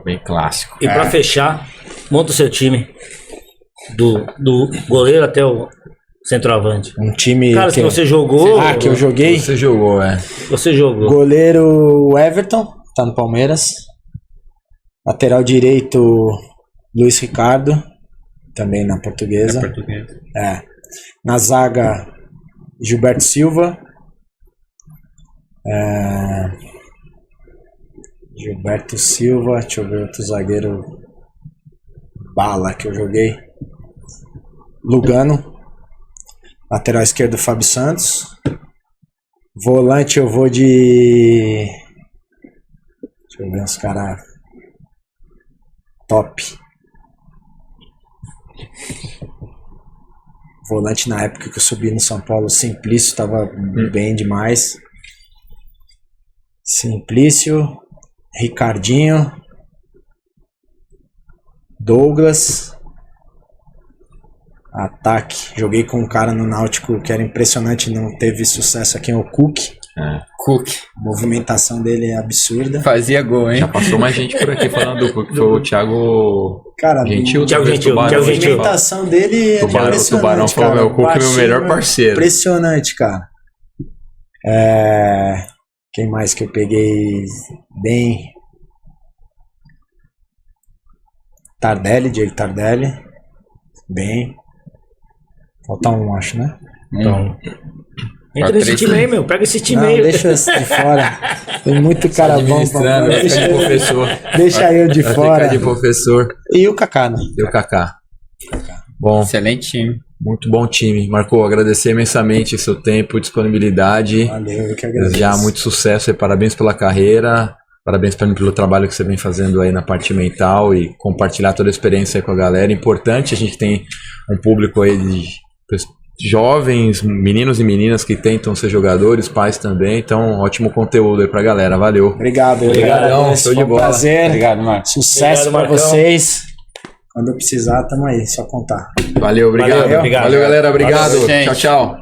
Bem clássico. E pra fechar, monta o seu time. Do goleiro até o centroavante. Um time... Cara, que você jogou... que eu joguei? Você jogou, Você jogou. Goleiro Everton, tá no Palmeiras. Lateral direito, Luiz Ricardo, também na Portuguesa. Na zaga, Gilberto Silva. Gilberto Silva, deixa eu ver outro zagueiro bala que eu joguei. Lugano. Lateral esquerdo, Fábio Santos. Volante eu vou de... Deixa eu ver uns caras top. Volante na época que eu subi no São Paulo, Simplício, tava bem demais. Simplício, Ricardinho, Douglas. Ataque, joguei com um cara no Náutico que era impressionante, não teve sucesso aqui, o Cook. Cook. A movimentação dele é absurda. Fazia gol, hein? Já passou mais gente por aqui falando do Cook, foi o Thiago Gentil. Thiago Gentil. A movimentação dele é impressionante, Tubarão cara. falou, o Cook é meu melhor parceiro. Impressionante, cara. Quem mais que eu peguei bem? Diego Tardelli. Bem. Falta um, acho, né? Então. Entra nesse time aí, meu. Pega esse time Não, aí. deixa esse de fora. Tem muito cara bom. Fica de professor. Deixa eu de fora. Fica de professor. E o Kaká, né? E o Kaká. Bom. Excelente time. Muito bom time. Marcou, agradecer imensamente seu tempo, disponibilidade. Valeu, eu que agradeço. Já muito sucesso e parabéns pela carreira. Parabéns pelo trabalho que você vem fazendo aí na parte mental e compartilhar toda a experiência aí com a galera. Importante, a gente tem um público aí de jovens, meninos e meninas que tentam ser jogadores, pais também. Então, ótimo conteúdo aí pra galera. Valeu. Obrigado. Obrigadão, show de bola. Prazer. Obrigado, Marcos. Sucesso pra vocês. Quando eu precisar, tamo aí. Só contar. Valeu, obrigado. Valeu, Valeu galera. Obrigado. Valeu, tchau, tchau.